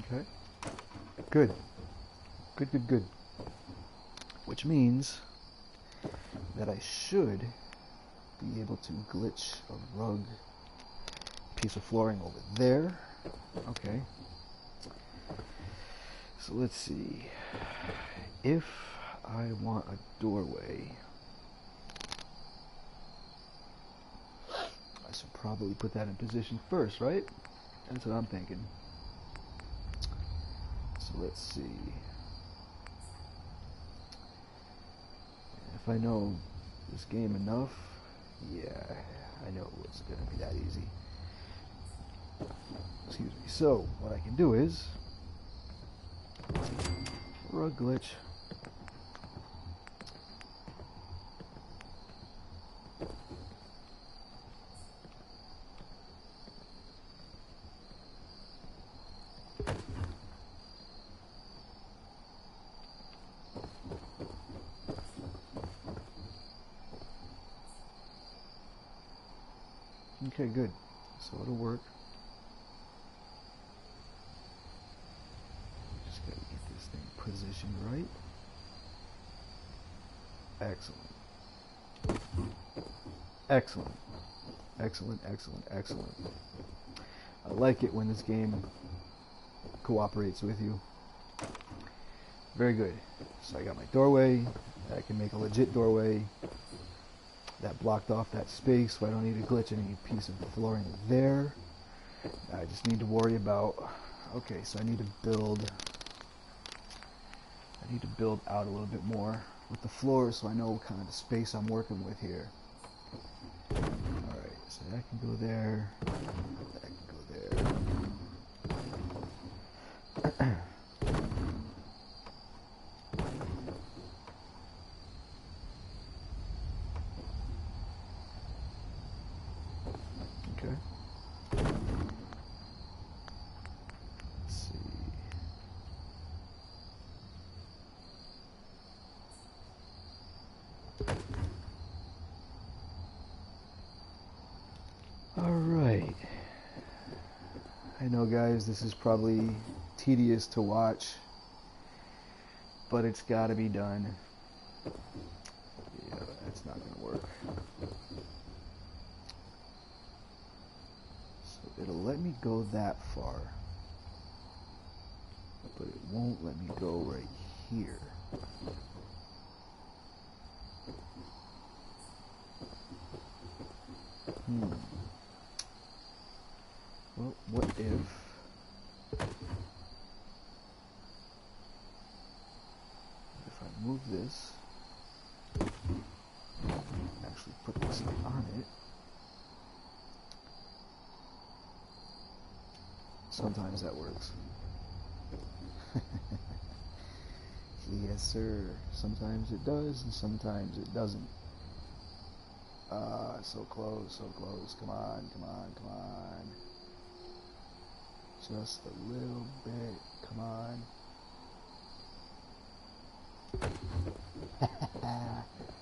Okay. Good. Good. Which means that I should be able to glitch a rug piece of flooring over there. Okay. So let's see. If I want a doorway, I should probably put that in position first, right? That's what I'm thinking. So let's see. If I know this game enough, yeah, I know it's gonna be that easy. Excuse me. So what I can do is rug glitch. Okay, good. So it'll work. Just gotta get this thing positioned right. Excellent. Excellent. Excellent, excellent, excellent. I like it when this game cooperates with you. Very good. So I got my doorway. I can make a legit doorway. That blocked off that space, so I don't need to glitch any piece of flooring there. I just need to worry about... Okay, so I need to build out a little bit more with the floor so I know what kind of space I'm working with here. Alright, so that can go there. That can go there. Okay. Let's see. Alright. I know, guys, this is probably tedious to watch, but it's gotta be done. Yeah, that's not gonna work. So it'll let me go that far, but it won't let me go right here. Well, what if I move this, actually put this on it? Sometimes that works. Yes, sir. Sometimes it does, and sometimes it doesn't. So close, so close. Come on, come on, come on. Just a little bit. Come on.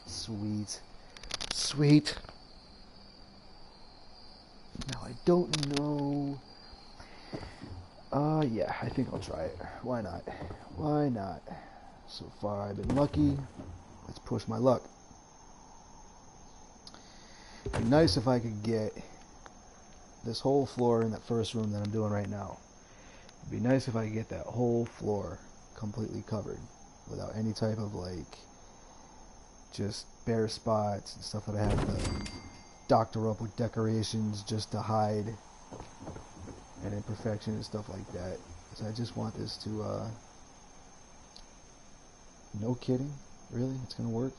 Sweet. Sweet. Now, I don't know. Yeah, I think I'll try it. Why not? Why not? So far, I've been lucky. Let's push my luck. It'd be nice if I could get this whole floor in that first room that I'm doing right now. It'd be nice if I could get that whole floor completely covered without any type of, like, just bare spots and stuff that I have to doctor up with decorations just to hide an imperfection and stuff like that. So I just want this to, no kidding? Really? It's gonna work?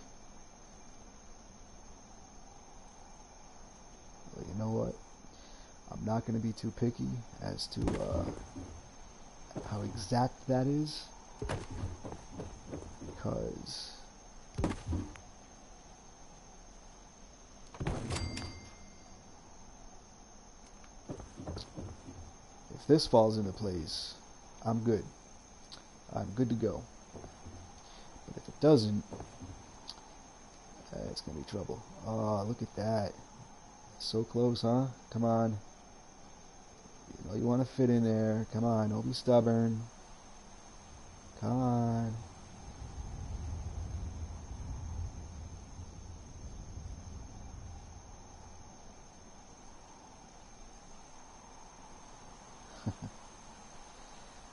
Well, you know what? I'm not going to be too picky as to how exact that is, because if this falls into place, I'm good. I'm good to go. But if it doesn't, it's going to be trouble. Oh, look at that. So close, huh? Come on. You know you want to fit in there. Come on, don't be stubborn. Come on.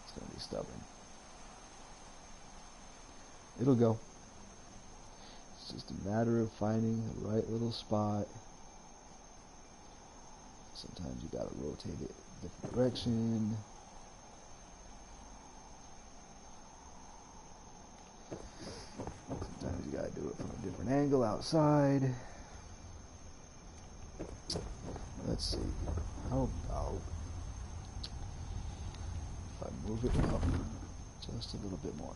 It's going to be stubborn. It'll go. It's just a matter of finding the right little spot. Sometimes you gotta rotate it a different direction. Sometimes you gotta do it from a different angle outside. Let's see. How about if I move it up just a little bit more?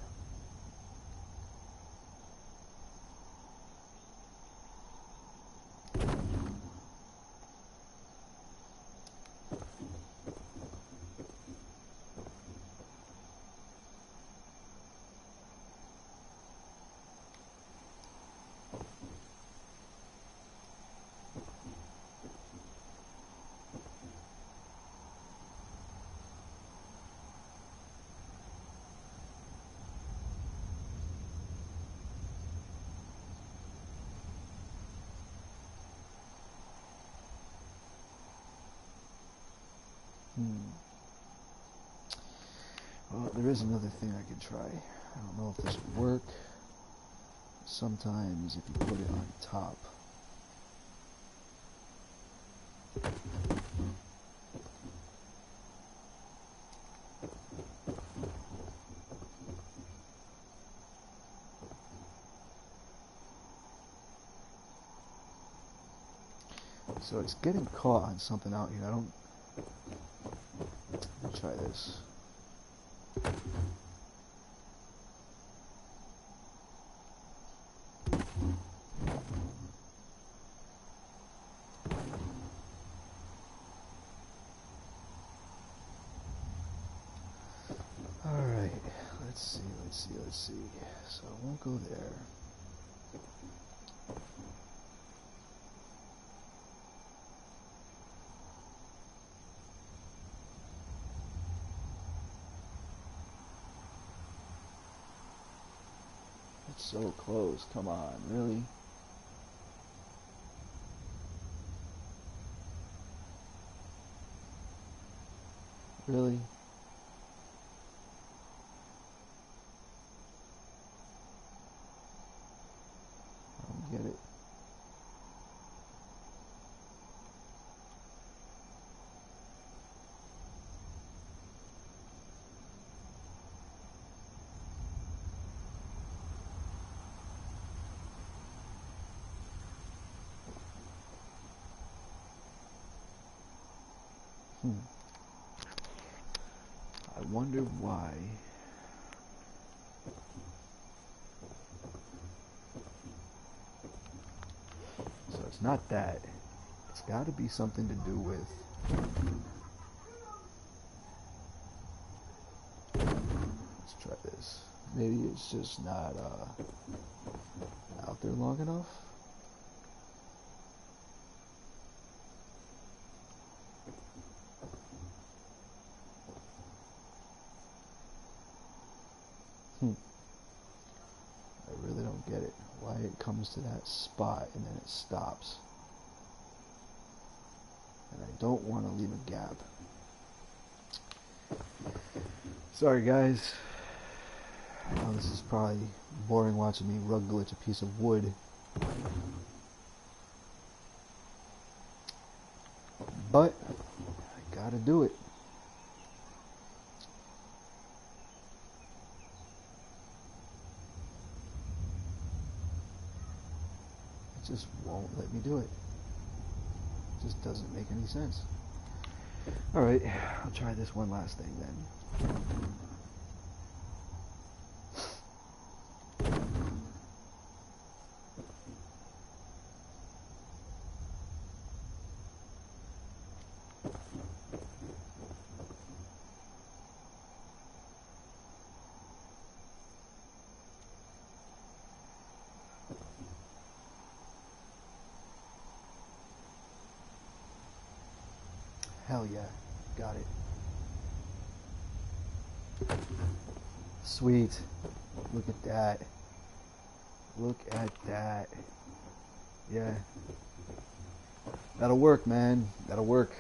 there is another thing I could try. I don't know if this would work. Sometimes if you put it on top. So it's getting caught on something out here. Let me try this. Alright, let's see. So I won't go there. It's so close, come on, really? Really? I don't get it. I wonder why. So it's not that. It's got to be something to do with... Let's try this. Maybe it's just not out there long enough. I really don't get it. Why it comes to that spot and then it stops. And I don't want to leave a gap. Sorry guys. I know this is probably boring watching me rug glitch a piece of wood. But I gotta do it. It just won't let me do it. It just doesn't make any sense. Alright, I'll try this one last thing then. Hell yeah, got it. Sweet. Look at that. Look at that. Yeah. That'll work, man. That'll work.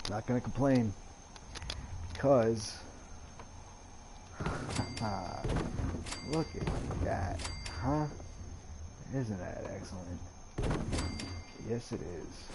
Not gonna complain. Because... look at that. Huh? Isn't that excellent? Yes, it is.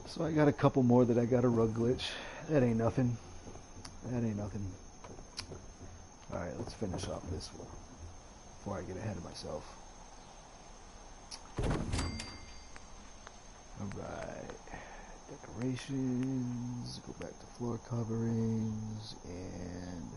So I got a couple more that I got a rug glitch. That ain't nothing. That ain't nothing. Alright, let's finish off this one before I get ahead of myself. Alright. Decorations. Go back to floor coverings and...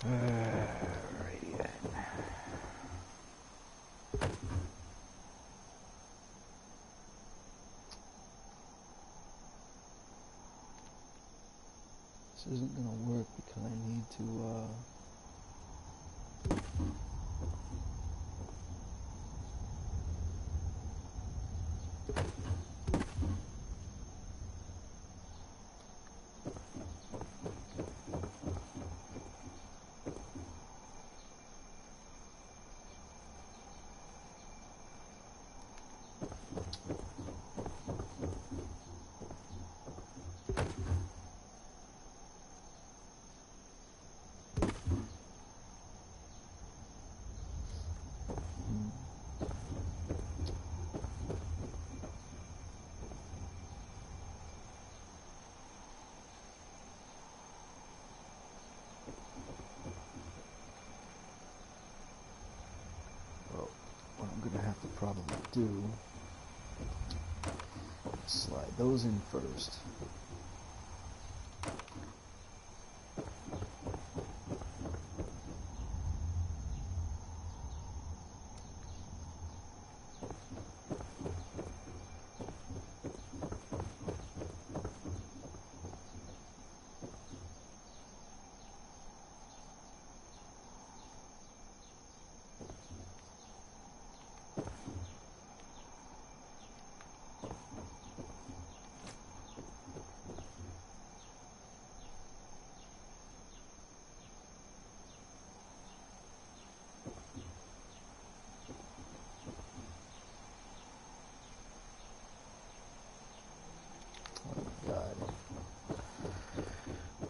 Alrighty then. This isn't gonna work because I need to well, what I'm gonna have to probably do, slide those in first.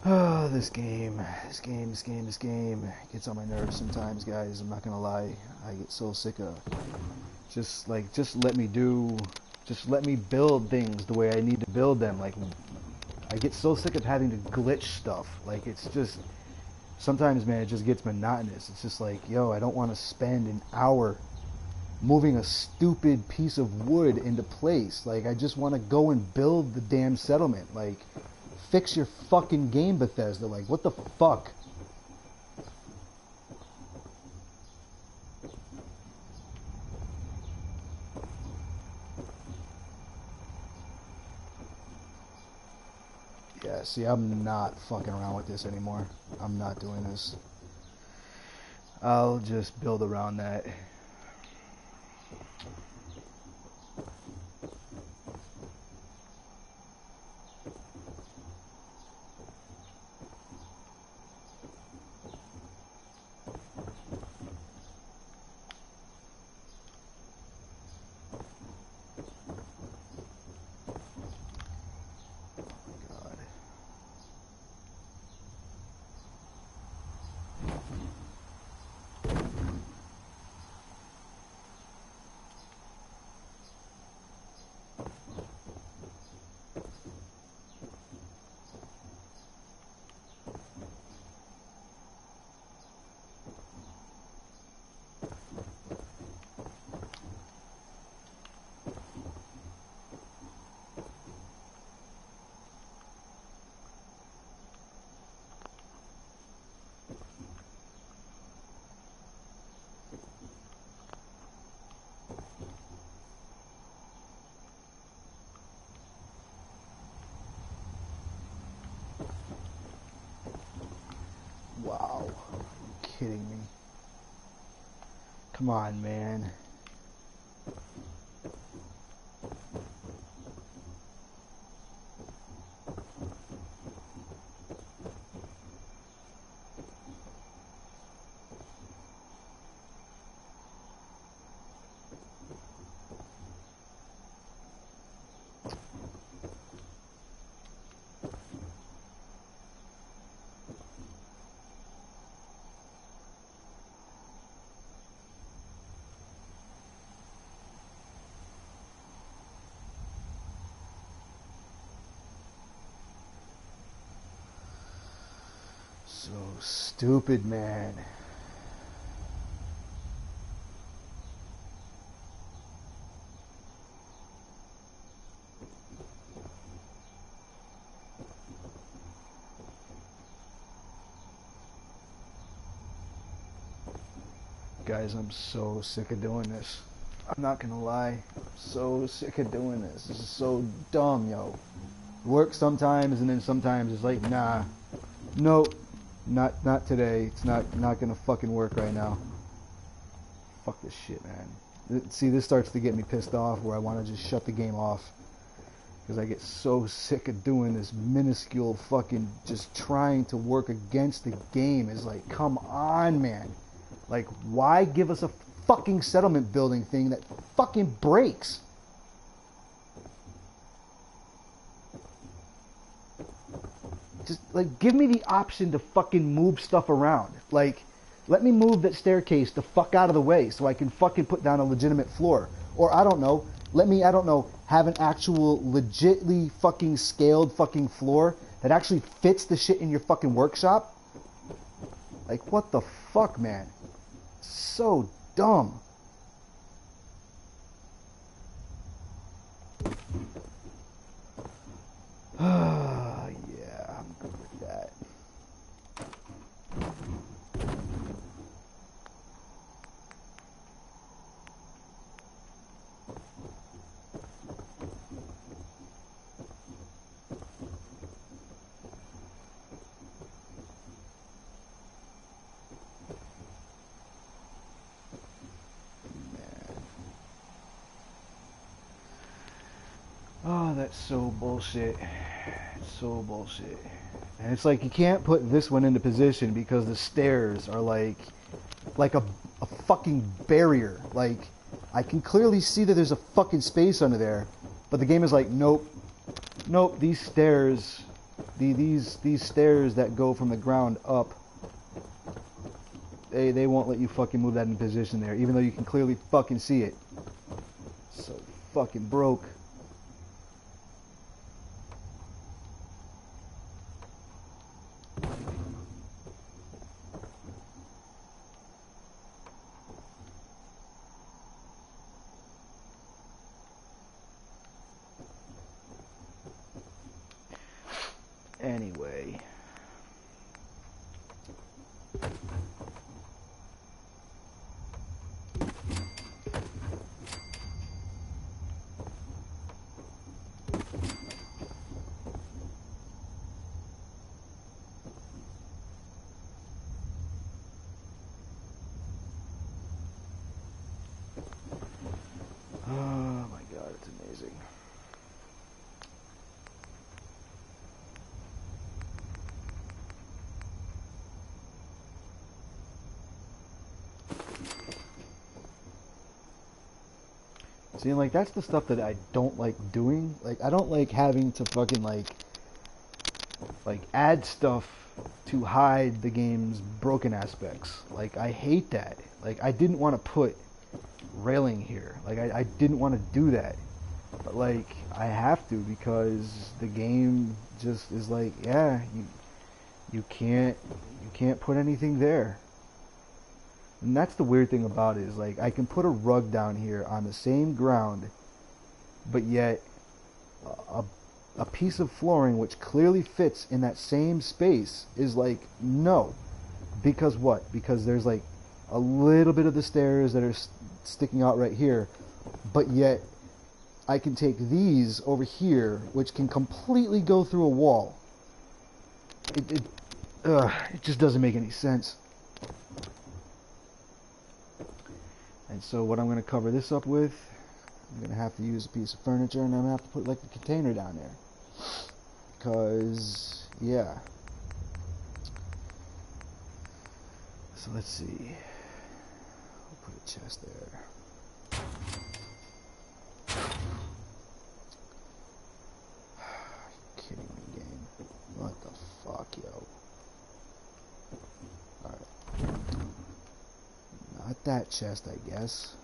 Oh, this game gets on my nerves sometimes, guys. I'm not gonna lie. I get so sick of just let me build things the way I need to build them. Like, I get so sick of having to glitch stuff. Like, it's just, sometimes, man, it just gets monotonous. It's just like, yo, I don't want to spend an hour moving a stupid piece of wood into place. Like, I just want to go and build the damn settlement. Like, fix your fucking game, Bethesda. Like, what the fuck? Yeah, see, I'm not fucking around with this anymore. I'm not doing this. I'll just build around that. Wow. Are you kidding me? Come on, man. So stupid, man. Guys, I'm so sick of doing this. I'm not gonna lie. I'm so sick of doing this. This is so dumb, yo. Works sometimes, and then sometimes it's like, nah, nope, not today. It's not gonna fucking work right now. Fuck this shit, man. See, this starts to get me pissed off, where I want to just shut the game off, because I get so sick of doing this minuscule fucking just trying to work against the game. Is like, come on, man. Like, why give us a fucking settlement building thing that fucking breaks? Just, like, give me the option to fucking move stuff around. Like, let me move that staircase the fuck out of the way so I can fucking put down a legitimate floor. Or, I don't know, let me, I don't know, have an actual legitly fucking scaled fucking floor that actually fits the shit in your fucking workshop. Like, what the fuck, man? So dumb. Yeah, I'm good with that. Oh, that's so bullshit. It's so bullshit. And it's like you can't put this one into position because the stairs are like a fucking barrier. Like, I can clearly see that there's a fucking space under there, but the game is like, nope, nope. These stairs, these stairs that go from the ground up, they won't let you fucking move that in position there, even though you can clearly fucking see it. So fucking broke. Anyway. Oh my god, it's amazing. See, like, that's the stuff that I don't like doing. Like, I don't like having to fucking, like add stuff to hide the game's broken aspects. Like, I hate that. Like, I didn't want to put railing here. Like, I didn't want to do that. But, like, I have to because the game just is like, yeah, you can't put anything there. And that's the weird thing about it, is like I can put a rug down here on the same ground, but yet a piece of flooring which clearly fits in that same space is like, no. Because what? Because there's like a little bit of the stairs that are sticking out right here, but yet I can take these over here, which can completely go through a wall. It just doesn't make any sense. And so what I'm going to cover this up with, I'm going to have to use a piece of furniture, and I'm going to have to put like a container down there. Because, yeah. So let's see. I'll put a chest there. You're kidding me, game. What the fuck, yo? Alright. Not that chest, I guess.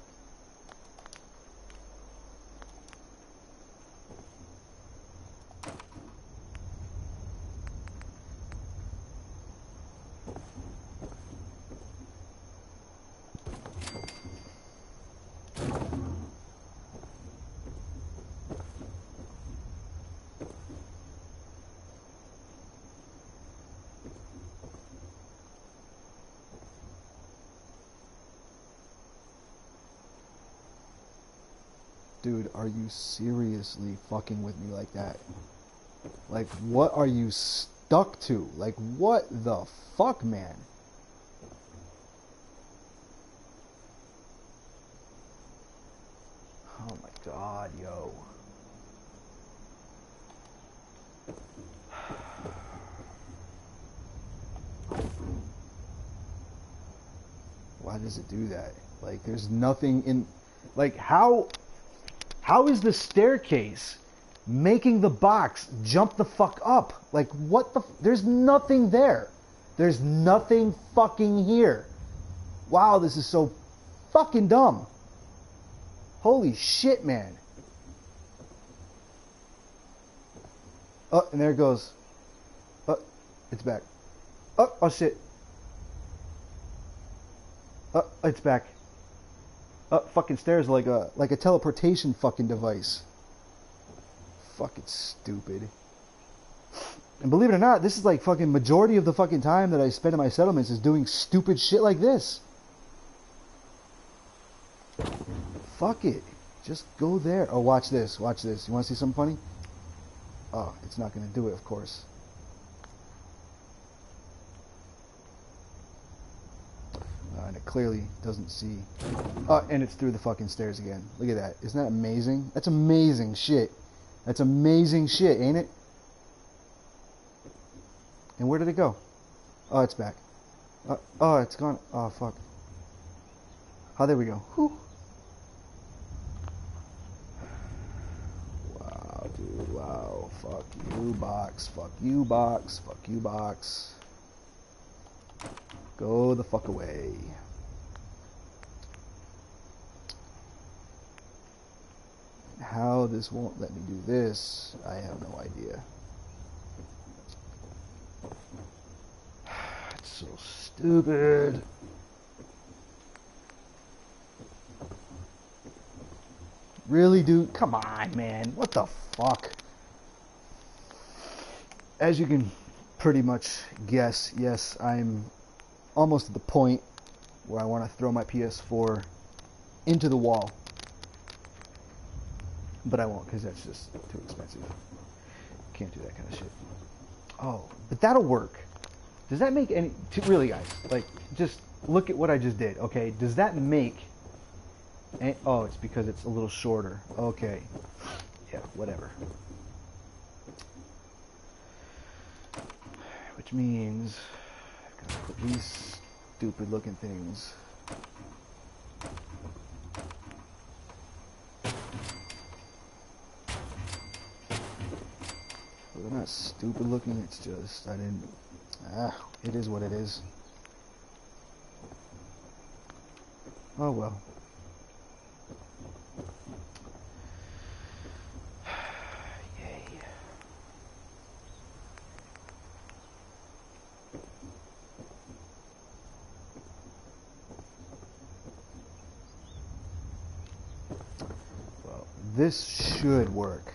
Dude, are you seriously fucking with me like that? Like, what are you stuck to? Like, what the fuck, man? Oh my god, yo. Why does it do that? Like, there's nothing in... Like, how is the staircase making the box jump the fuck up? Like, what the... There's nothing there. There's nothing fucking here. Wow, this is so fucking dumb. Holy shit, man. Oh, and there it goes. Oh, it's back. Oh, oh shit. Oh, it's back. Oh, fucking stairs like a teleportation fucking device. Fucking stupid. And believe it or not, this is like fucking majority of the fucking time that I spend in my settlements is doing stupid shit like this. Fuck it. Just go there. Oh, watch this. Watch this. You want to see something funny? Oh, it's not going to do it, of course. And it clearly doesn't see. Oh, and it's through the fucking stairs again. Look at that. Isn't that amazing? That's amazing shit. That's amazing shit, ain't it? And where did it go? Oh, it's back. Oh, it's gone. Oh, fuck. Oh, there we go. Whew. Wow, dude. Wow. Fuck you, box. Fuck you, box. Fuck you, box. Go the fuck away. How this won't let me do this, I have no idea. It's so stupid. Really, dude? Come on, man. What the fuck? As you can pretty much guess, yes, I'm almost at the point where I want to throw my PS4 into the wall. But I won't, because that's just too expensive. Can't do that kind of shit. Oh, but that'll work. Does that make any... Really, guys, like, just look at what I just did, okay? Does that make... Oh, it's because it's a little shorter. Okay. Yeah, whatever. Which means... I've got to put these stupid-looking things... They're not stupid looking, it's just, I didn't, it is what it is. Oh well. Yay. Well, this should work.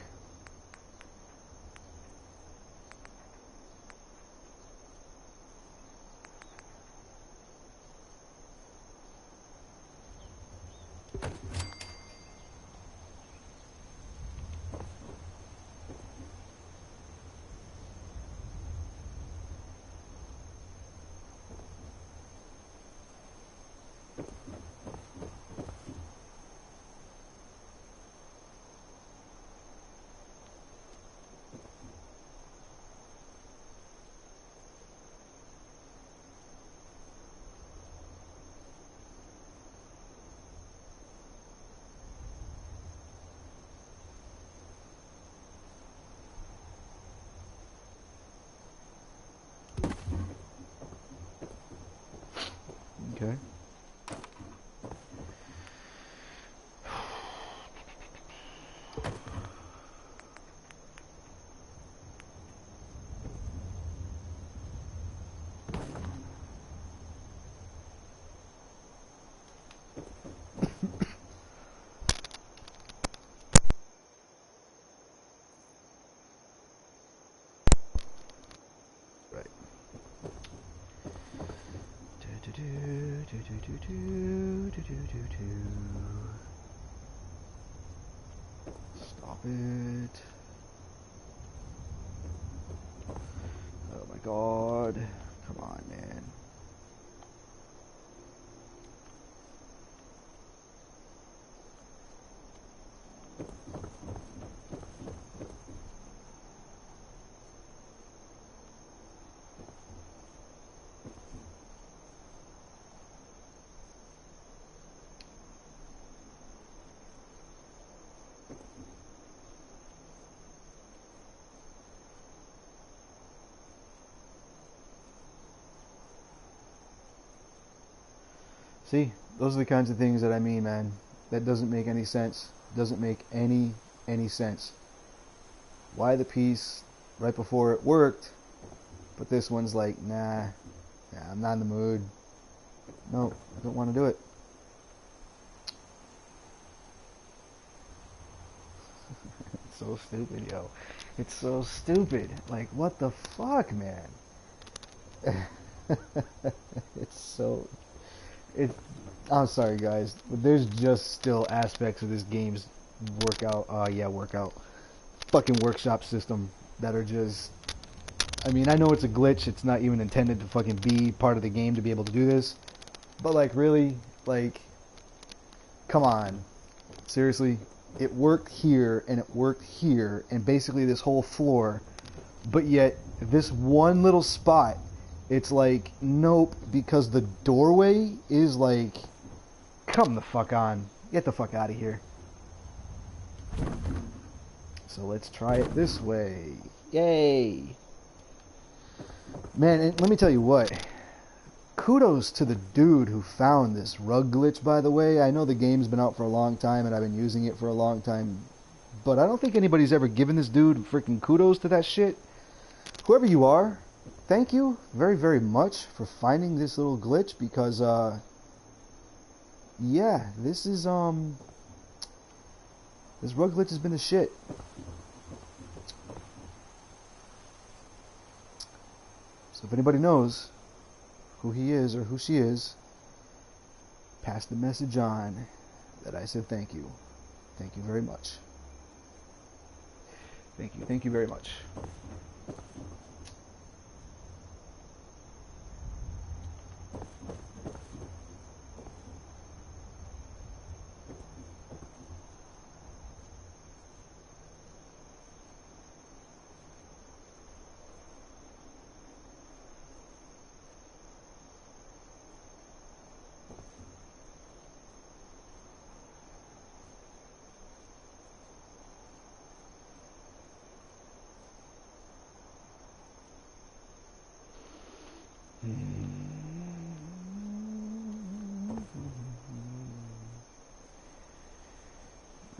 Okay. Right. Stop it. Oh my god. Come on, man. See, those are the kinds of things that I mean, man. That doesn't make any sense. Doesn't make any sense. Why the piece right before it worked, but this one's like, nah, I'm not in the mood. No, I don't want to do it. It's so stupid, yo. It's so stupid. Like, what the fuck, man? It's so... I'm sorry, guys, but there's just still aspects of this game's workout fucking workshop system that are just... I mean, I know it's a glitch. It's not even intended to fucking be part of the game to be able to do this. But, like, really? Like, come on. Seriously? It worked here, and it worked here, and basically this whole floor. But yet, this one little spot, it's like, nope, because the doorway is like, come the fuck on. Get the fuck out of here. So let's try it this way. Yay! Man, and let me tell you what. Kudos to the dude who found this rug glitch, by the way. I know the game's been out for a long time, and I've been using it for a long time. But I don't think anybody's ever given this dude freaking kudos to that shit. Whoever you are, thank you very, very much for finding this little glitch, because, yeah, this is, this rug glitch has been a shit. So if anybody knows who he is or who she is, pass the message on that I said thank you. Thank you very much. Thank you very much.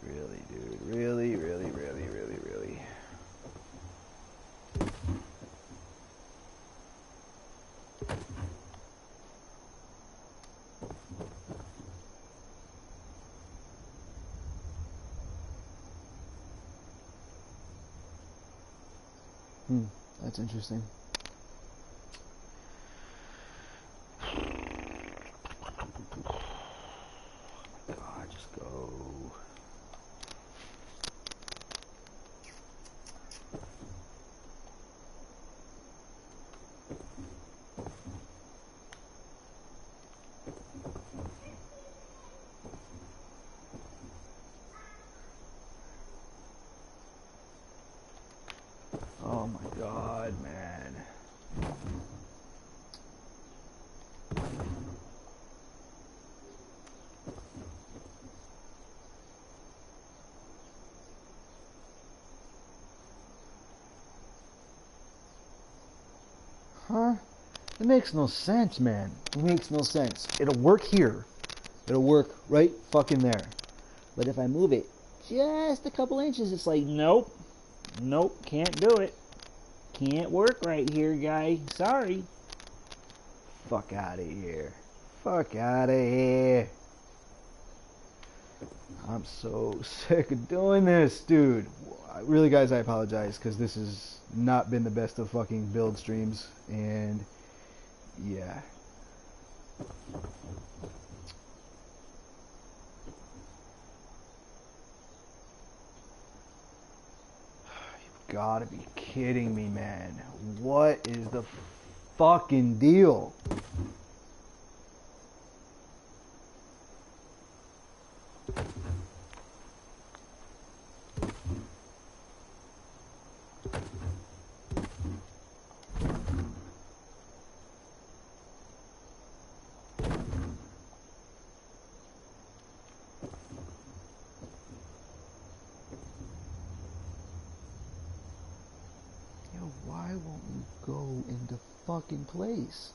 Really, dude. Really, really, really, really, really. That's interesting. God, just go. Oh my God, man. Huh? It makes no sense, man. It makes no sense. It'll work here. It'll work right fucking there. But if I move it just a couple inches, it's like, nope. Nope, can't do it. Can't work right here, guy. Sorry. Fuck out of here. Fuck out of here. I'm so sick of doing this, dude. Really, guys, I apologize, because this has not been the best of fucking build streams, and yeah. gotta be kidding me, man. What is the fucking deal? Why won't you go into fucking place?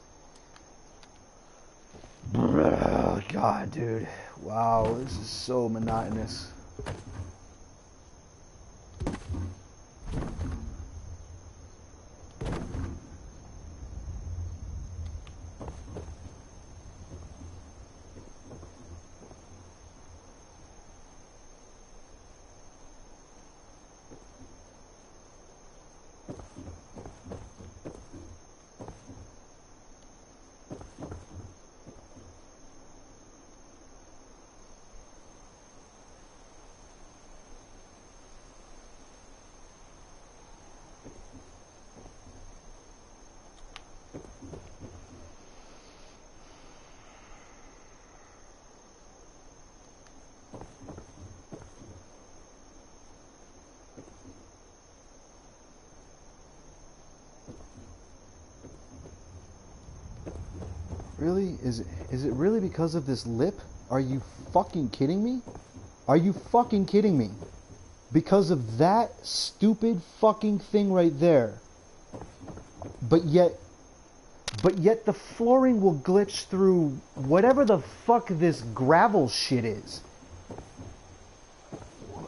God, dude. Wow, this is so monotonous. Really? Is it really because of this lip? Are you fucking kidding me? Are you fucking kidding me? Because of that stupid fucking thing right there. But yet the flooring will glitch through whatever the fuck this gravel shit is.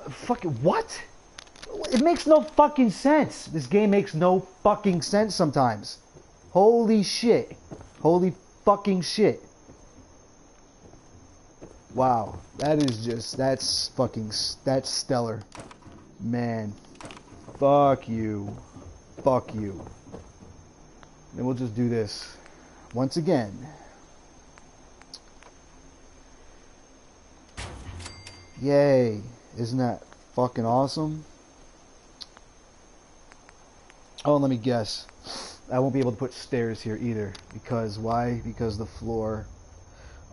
Fucking what? It makes no fucking sense. This game makes no fucking sense sometimes. Holy shit. Holy fucking shit. Wow. That's stellar. Man. Fuck you. Fuck you. Then we'll just do this once again. Yay. Isn't that fucking awesome? Oh, and let me guess. I won't be able to put stairs here either. Because why? Because the floor.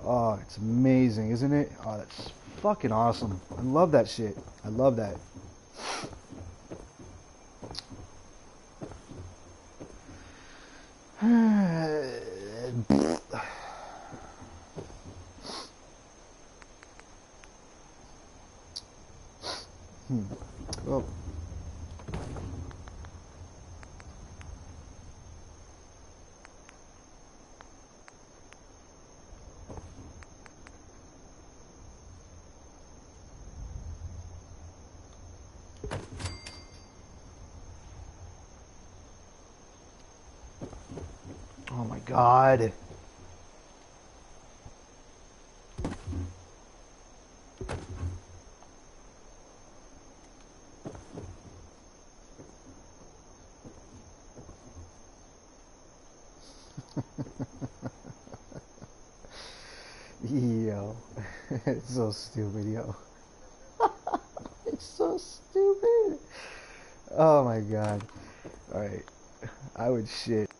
Oh, it's amazing, isn't it? Oh, that's fucking awesome. I love that shit. I love that. Well. Oh my God. Yo, it's so stupid, yo. It's so stupid. Oh my God. Alright, I would shit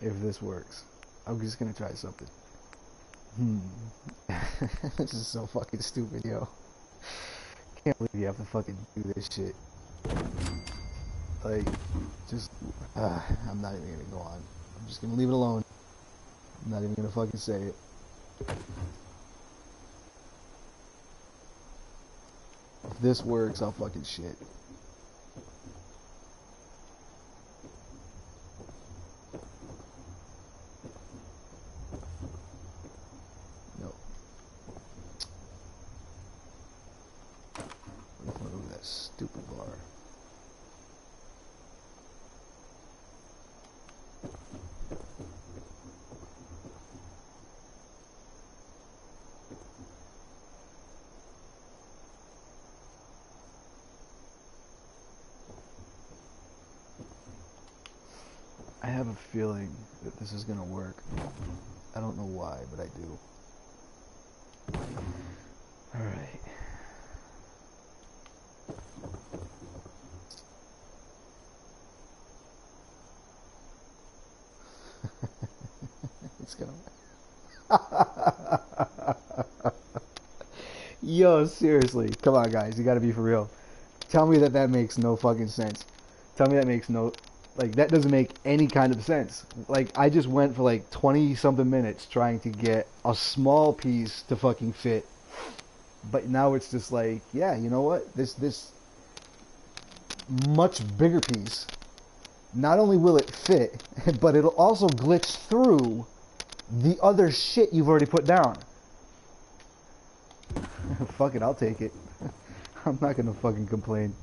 if this works. I'm just gonna try something. This is so fucking stupid, yo. Can't believe you have to fucking do this shit. Like, just, I'm not even gonna go on. I'm just gonna leave it alone. I'm not even gonna fucking say it. If this works, I'll fucking shit. No. Let's move that stupid bar. I have a feeling that this is gonna work. I don't know why, but I do. Alright. It's gonna. Yo, seriously, come on, guys, you gotta be for real. Tell me that that makes no fucking sense. Tell me that makes no, like, that doesn't make any kind of sense. Like, I just went for like 20 something minutes trying to get a small piece to fucking fit, but now it's just like, yeah, you know what? This much bigger piece. Not only will it fit, but it'll also glitch through the other shit you've already put down. Fuck it, I'll take it. I'm not gonna fucking complain.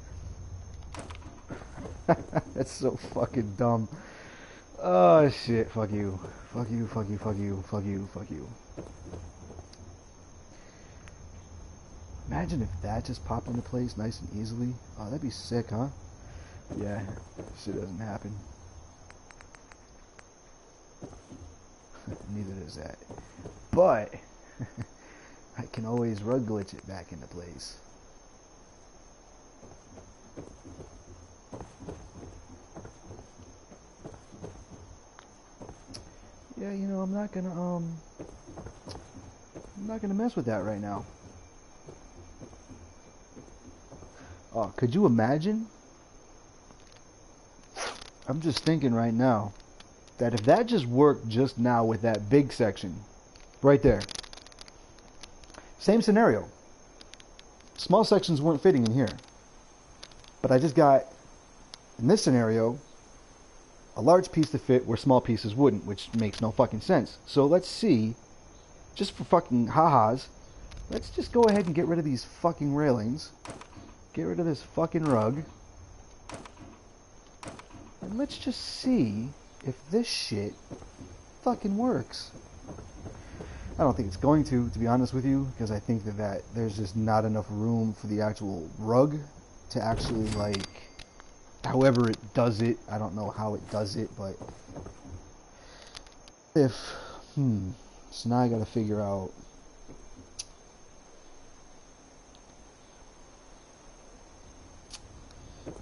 That's so fucking dumb. Oh shit, fuck you. Fuck you, fuck you, fuck you, fuck you, fuck you. Imagine if that just popped into place nice and easily. Oh, that'd be sick, huh? Yeah, shit doesn't happen. Neither does that. But I can always rug glitch it back into place. Yeah, you know, I'm not gonna mess with that right now. Oh, could you imagine? I'm just thinking right now that if that just worked just now with that big section right there, same scenario. Small sections weren't fitting in here, but I just got, in this scenario, a large piece to fit where small pieces wouldn't, which makes no fucking sense. So let's see, just for fucking ha-has, let's just go ahead and get rid of these fucking railings, get rid of this fucking rug, and let's just see if this shit fucking works. I don't think it's going to be honest with you, because I think that there's just not enough room for the actual rug to actually, like, however it does it. I don't know how it does it, but if, so now I gotta figure out,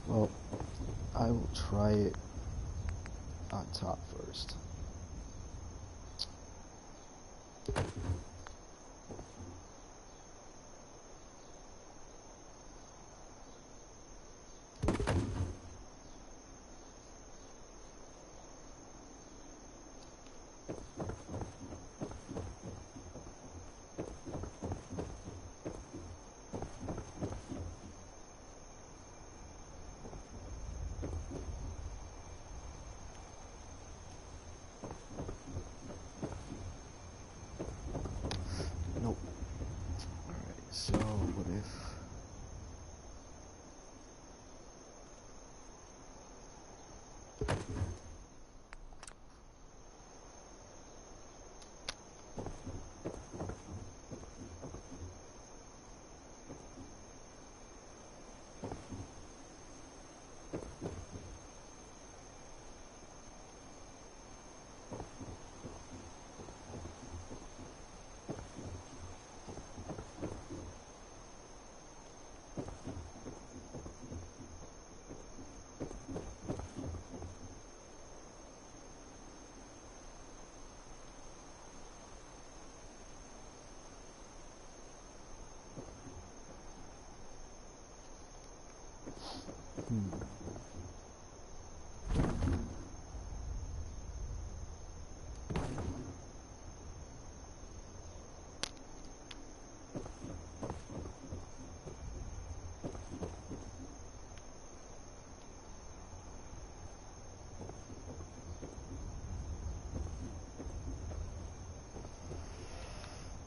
well, I will try it on top first. Nope. Alright, so what if...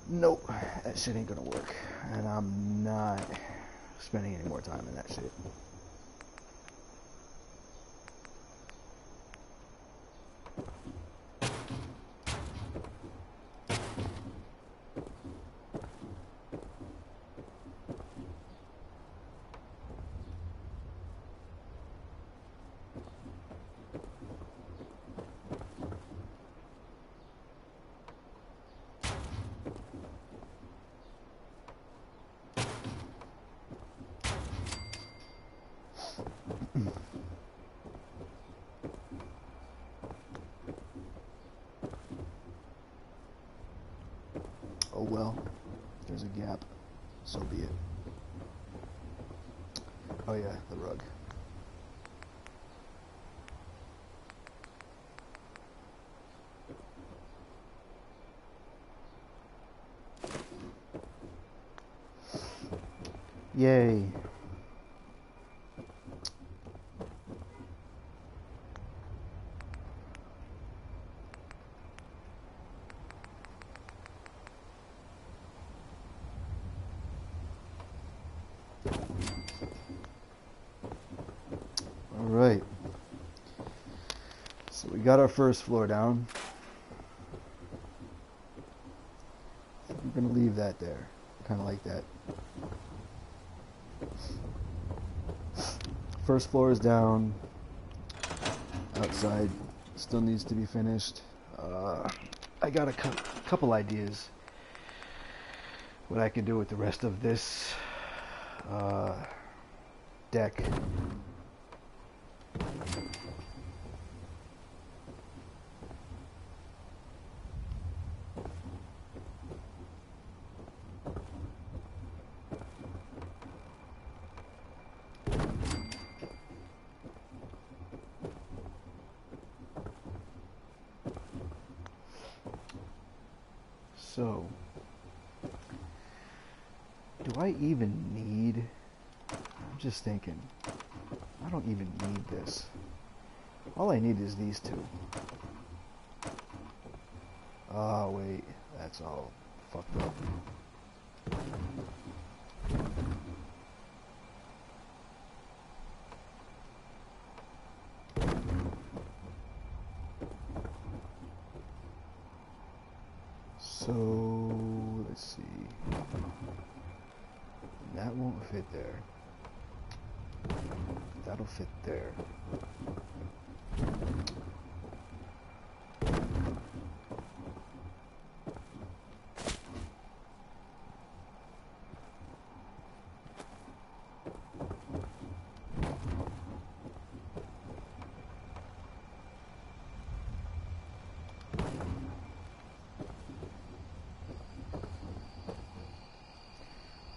Nope, that shit ain't gonna work, and I'm not spending any more time in that shit. there's a gap. So be it. Oh yeah, the rug. Yay. All right. So we got our first floor down. We're going to leave that there. Kind of like that. First floor is down. Outside still needs to be finished. I got a couple ideas what I can do with the rest of this deck. So, do I even need, I'm just thinking, I don't even need this. All I need is these two. Oh wait, that's all fucked up. So, let's see. That won't fit there. That'll fit there.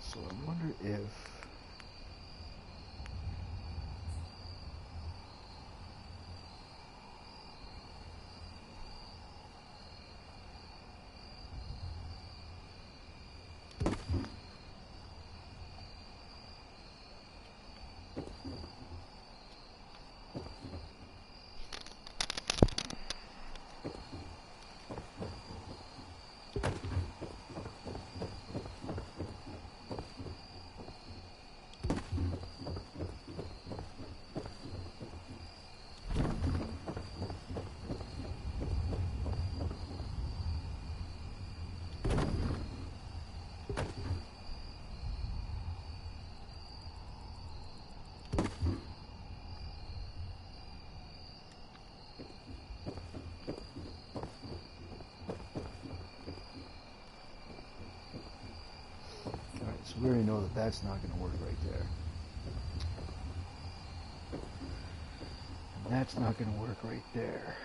So I wonder if so we already know that that's not going to work right there. And that's not going to work right there.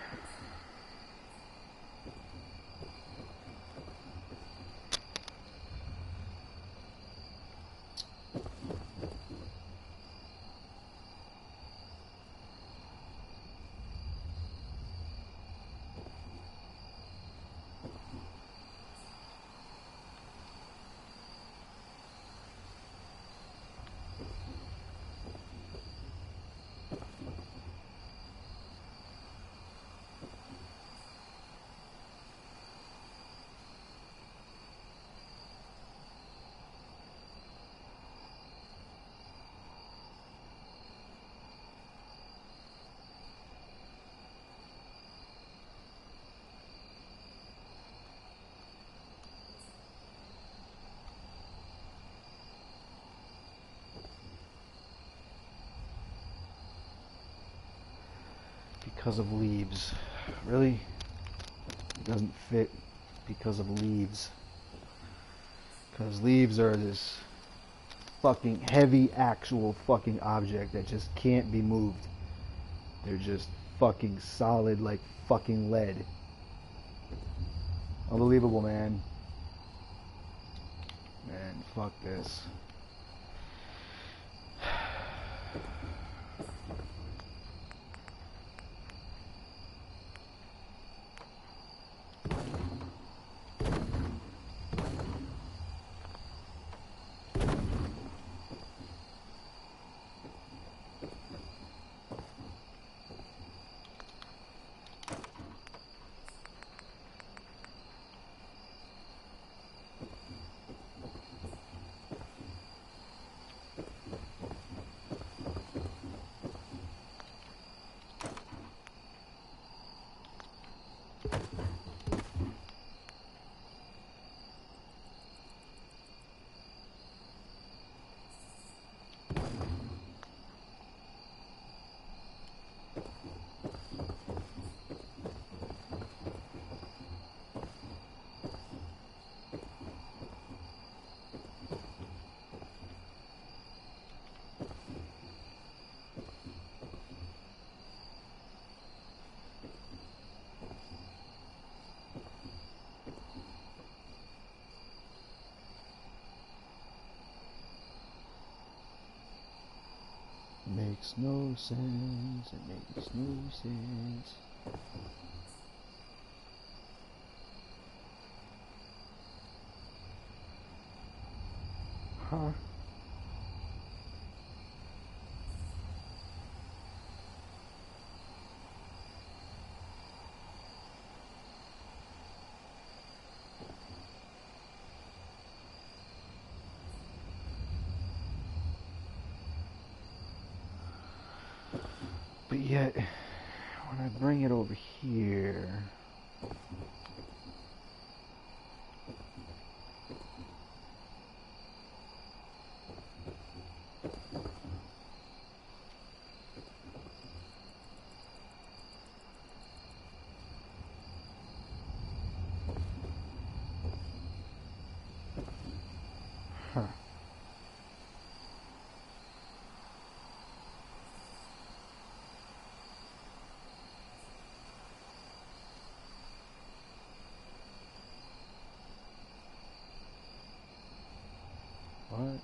Because of leaves. Really? It doesn't fit because of leaves. Because leaves are this fucking heavy actual fucking object that just can't be moved. They're just fucking solid like fucking lead. Unbelievable, man. Man, fuck this. Makes no sense, it makes no sense. Huh? But yet, when I bring it over here... Huh. What?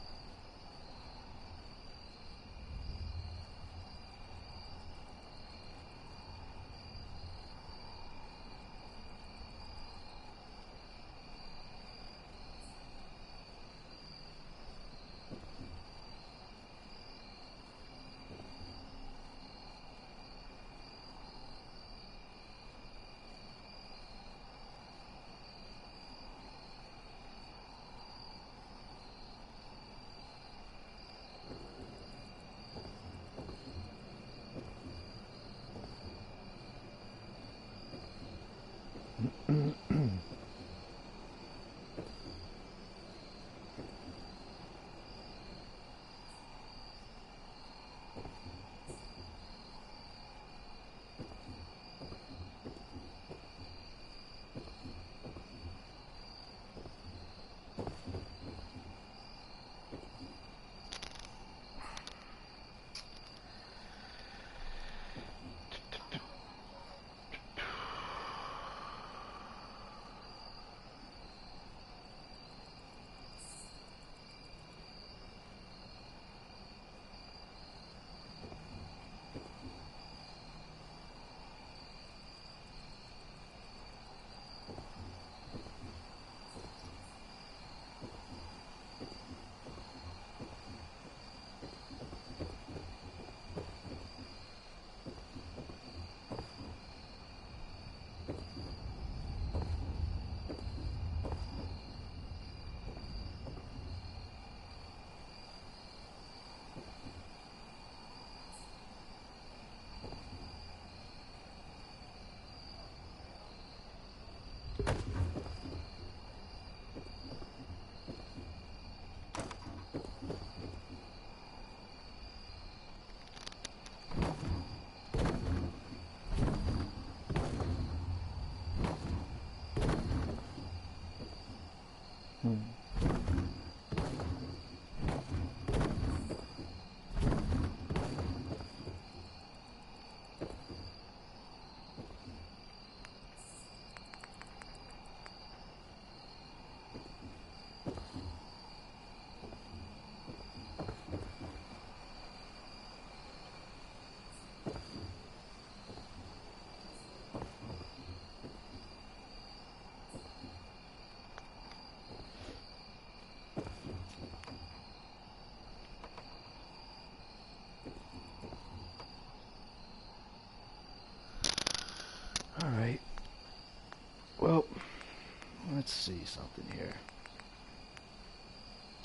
see something here.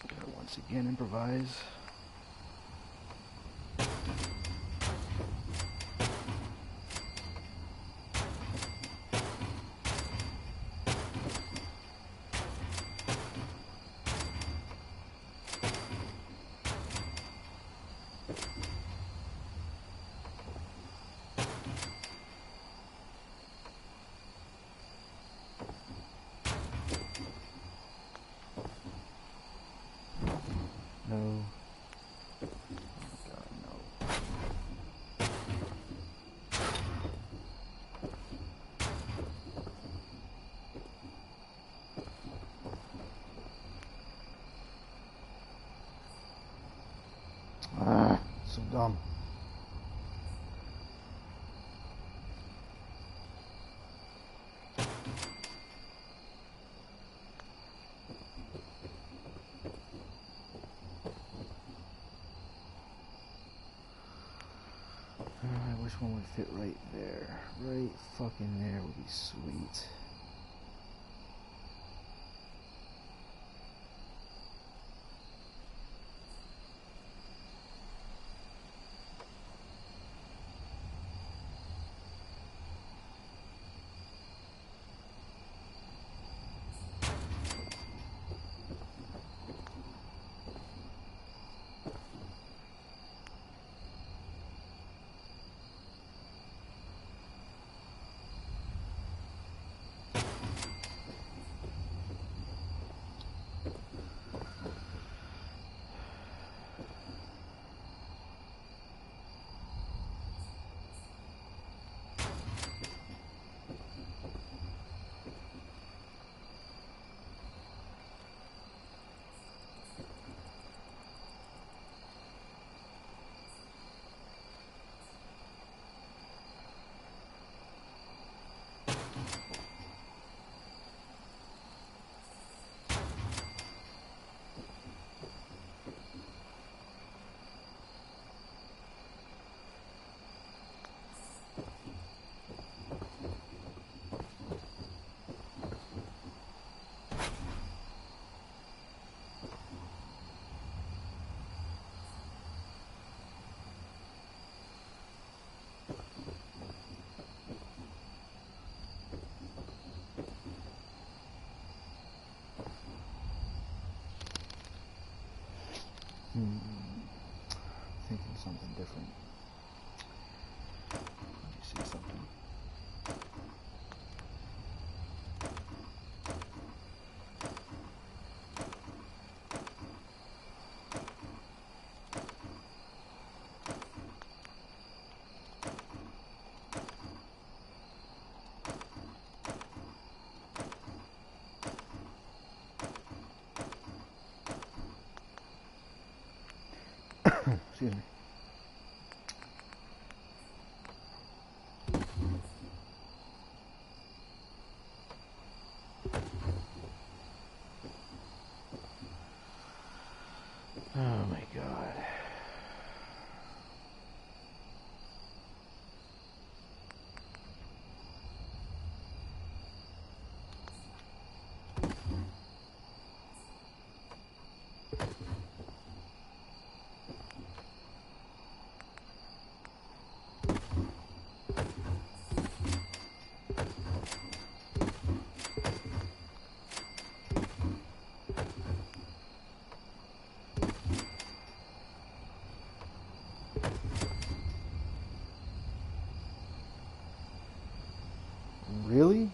Gotta once again improvise. No. Oh God, no. Ah, so dumb. I wish one would fit right there. Right fucking there would be sweet. Thinking something different. Let me see something. Excuse me. Oh my God. Really?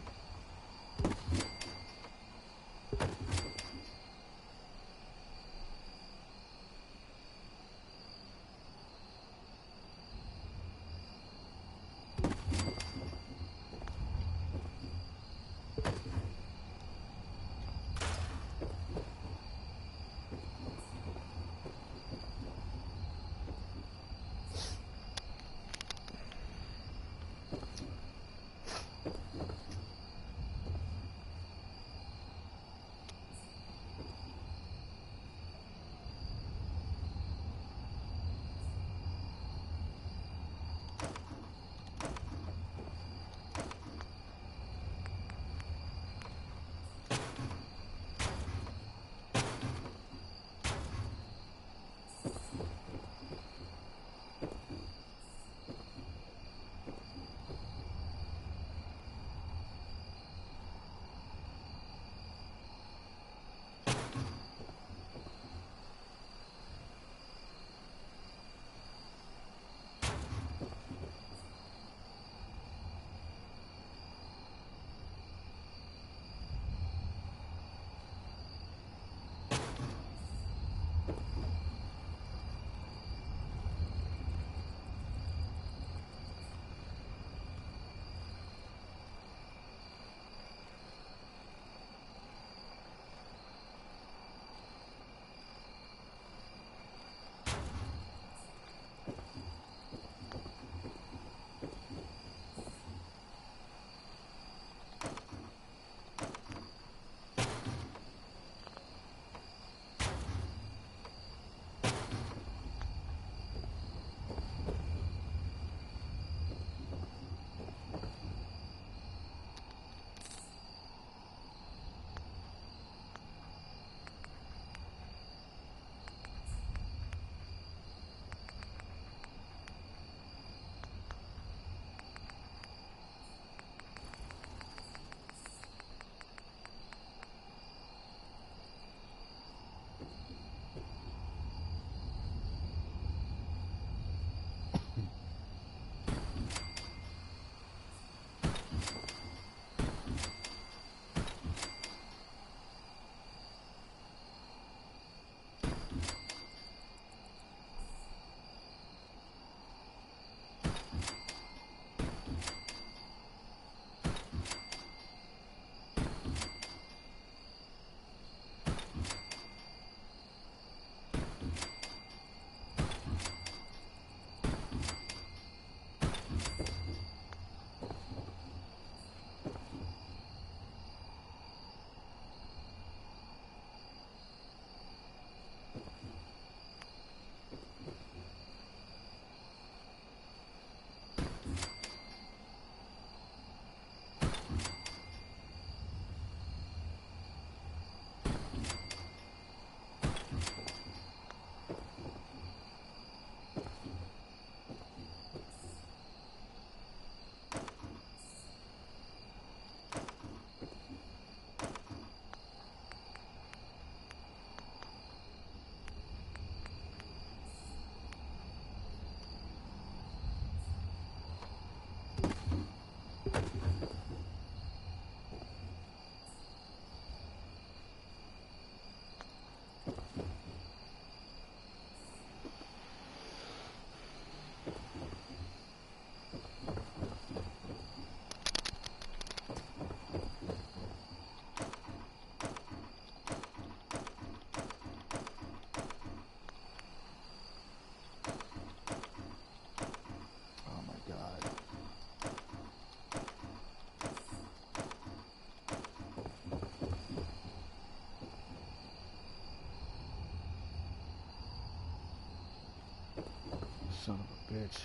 Son of a bitch.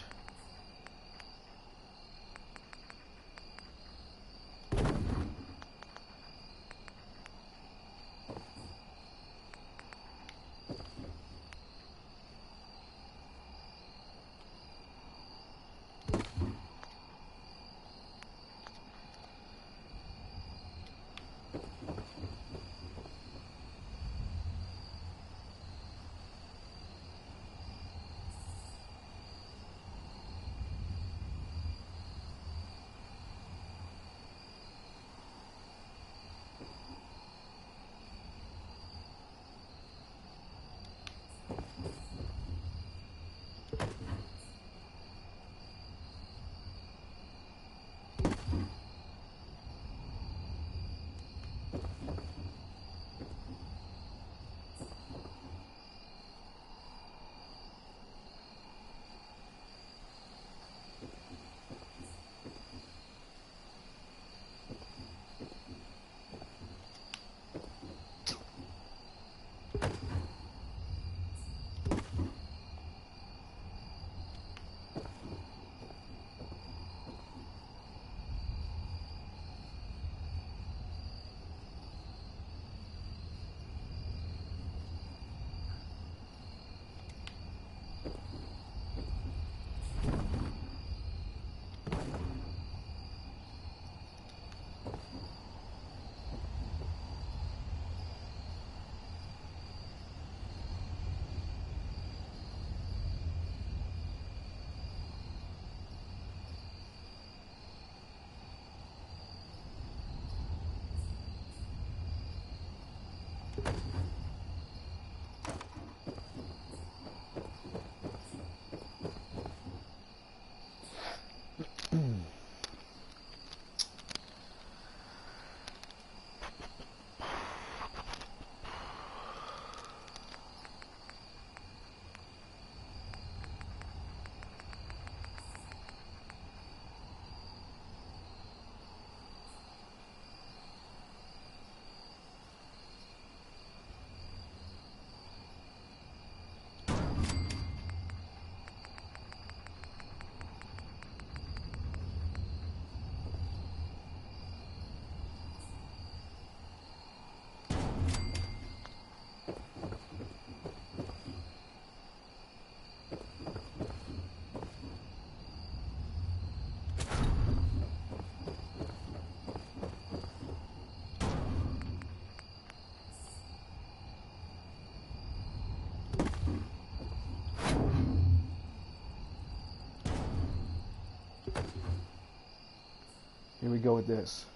Here we go with this.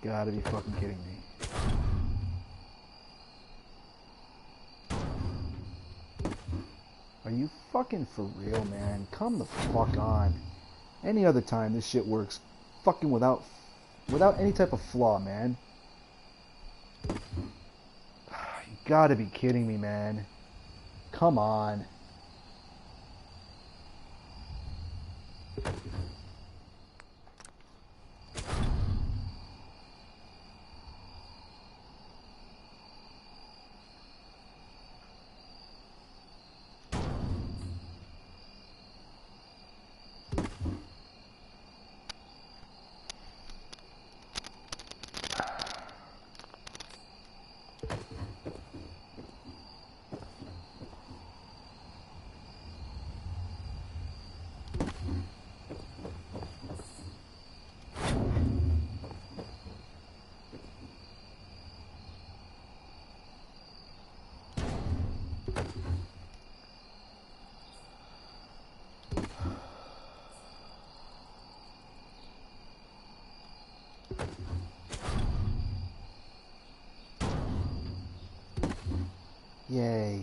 Gotta be fucking kidding me. Are you fucking for real, man? Come the fuck on. Any other time this shit works fucking without any type of flaw, man. You gotta be kidding me, man. Come on. Yay.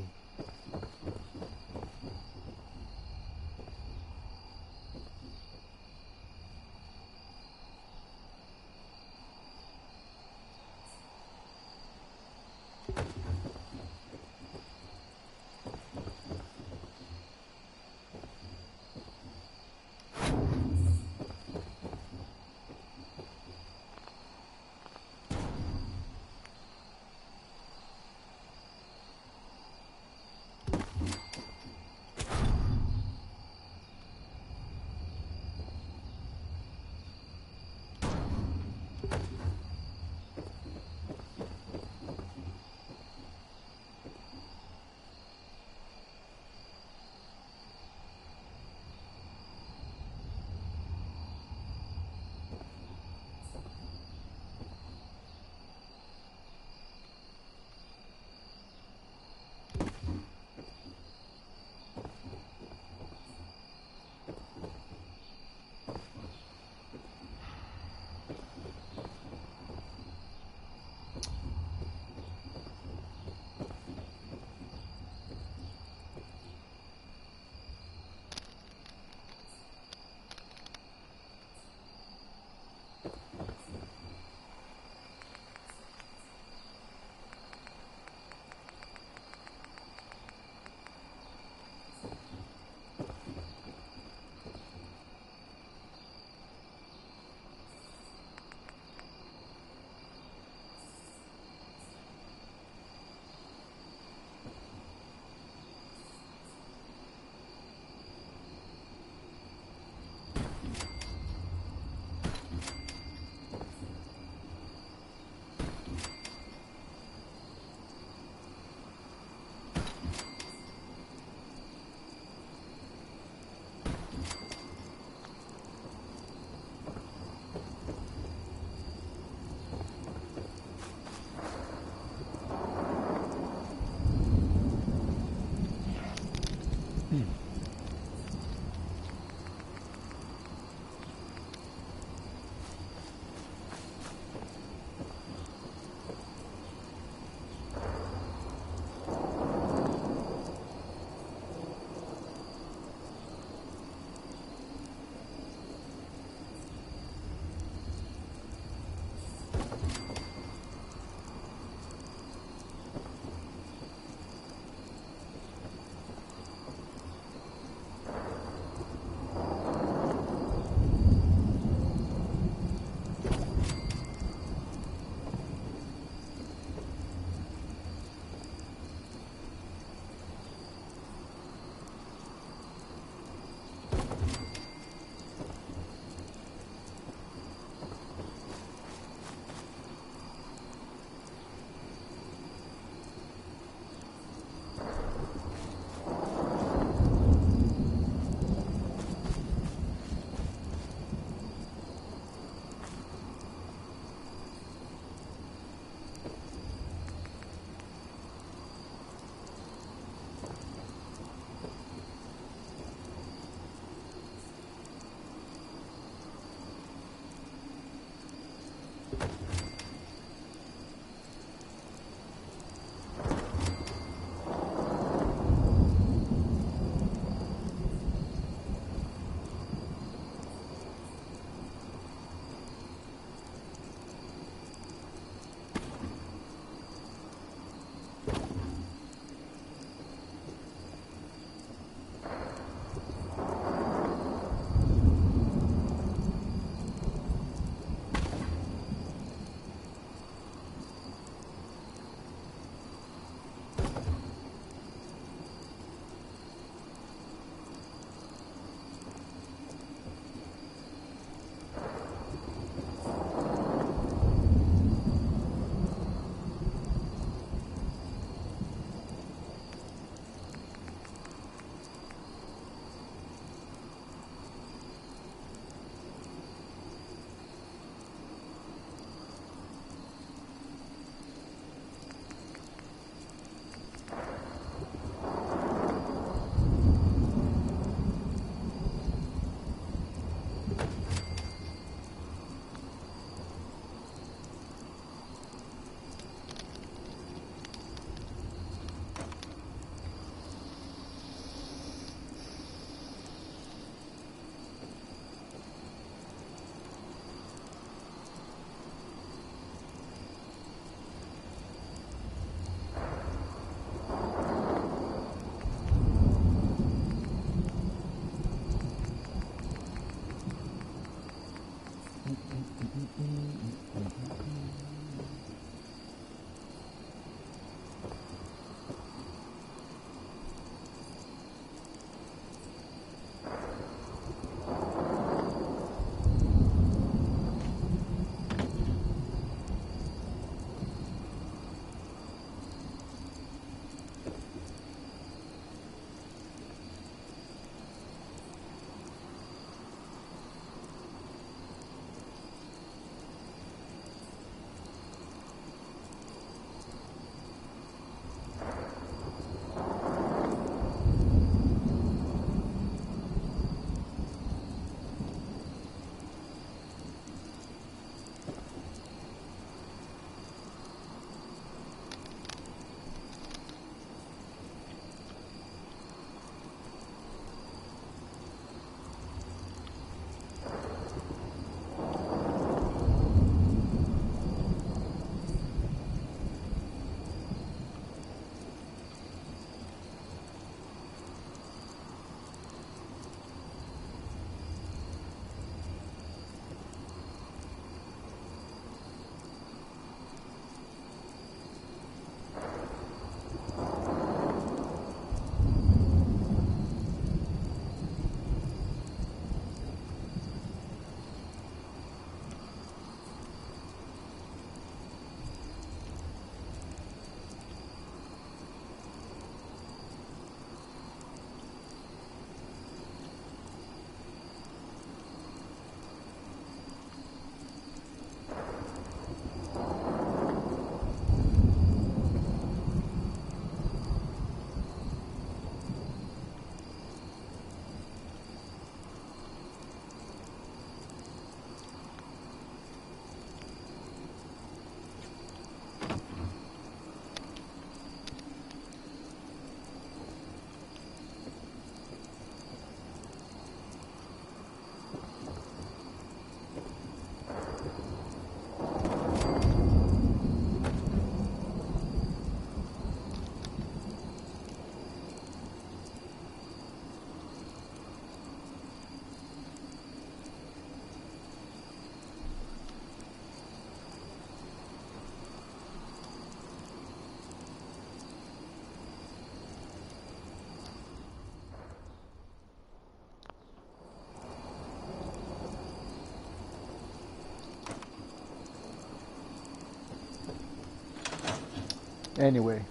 Anyway,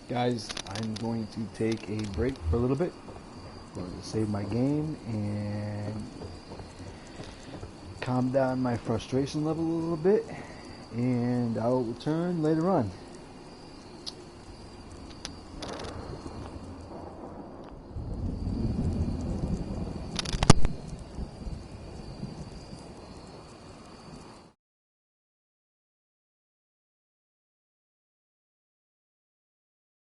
guys, I'm going to take a break for a little bit. I'm going to save my game and calm down my frustration level a little bit, and I'll return later on.